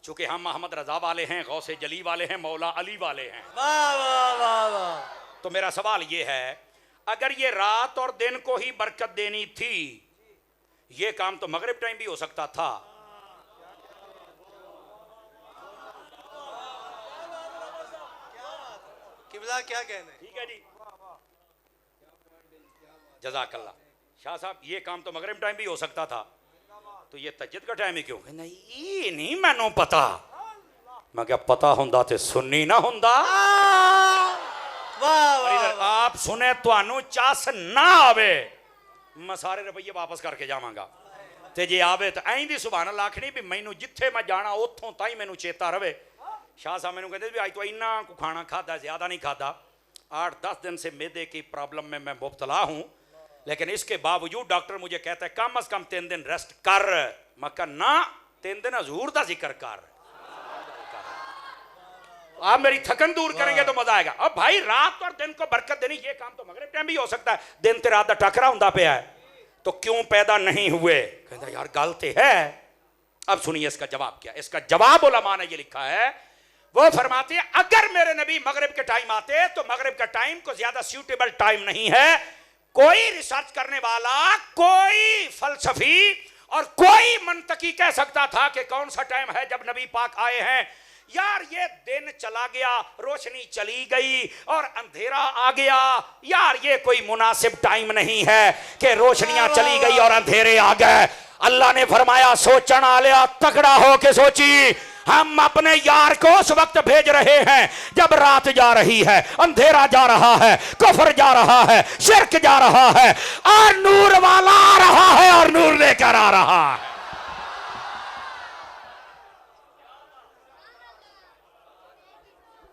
चूंकि हम मोहम्मद रजा वाले हैं, गौसे जली वाले हैं, मौला अली वाले हैं, वाह वाह वाह वाह। तो मेरा सवाल यह है अगर ये रात और दिन को ही बरकत देनी थी, ये काम तो मगरिब टाइम भी हो सकता था। किबला क्या कहने? ठीक है जी, जज़ाकल्लाह। शाह साहब ये काम तो मगरिब टाइम भी हो सकता था, तो ये तहज्जुद का टाइम ही क्यों? नहीं ये नहीं मैनू पता। मैं क्या पता होंदा ते सुन्नी ना होंदा। वाह और इधर वाह आप सुने तो चास ना आवे, मैं सारे रुपये वापस करके जावांगा। ते जे आवे तो ऐं दी सुभान अल्लाह आखनी भी मैनू जिथे मैं जाना उतों ताई मैनू चेता रवे। शाह साहब मैनू कहते भी अज तो इन्ना को खाना खादा, ज्यादा नहीं खादा, 8-10 दिन से मैदे की प्रॉब्लम में मैं मुब्तला हूं, लेकिन इसके बावजूद डॉक्टर मुझे कहता है कम अज कम 3 दिन रेस्ट कर। मैं कहा ना 3 दिन हजूर का जिक्र कर, आप मेरी थकन दूर करेंगे तो मजा आएगा। अब भाई रात और दिन को बरकत देनी ये काम तो मगरिब टाइम भी हो सकता है, दिन ते रात का टकरा हुंदा पिया है, तो क्यों पैदा नहीं हुए? कहता यार गलत है। अब सुनिए इसका जवाब क्या। इसका जवाब उलमा ने ये लिखा है, वो फरमाते हैं अगर मेरे नबी मगरिब के टाइम आते तो मगरिब का टाइम को ज्यादा सूटेबल टाइम नहीं है। कोई रिसर्च करने वाला, कोई फलसफी और कोई मंतकी कह सकता था कि कौन सा टाइम है जब नबी पाक आए हैं। यार ये दिन चला गया, रोशनी चली गई और अंधेरा आ गया, यार ये कोई मुनासिब टाइम नहीं है कि रोशनियां चली गई और अंधेरे आ गए। अल्लाह ने फरमाया सोचना आलिया तगड़ा हो के सोची, हम अपने यार को उस वक्त भेज रहे हैं जब रात जा रही है, अंधेरा जा रहा है, कुफर जा रहा है, शिर्क जा रहा है, और नूर वाला आ रहा है और नूर लेकर आ रहा है।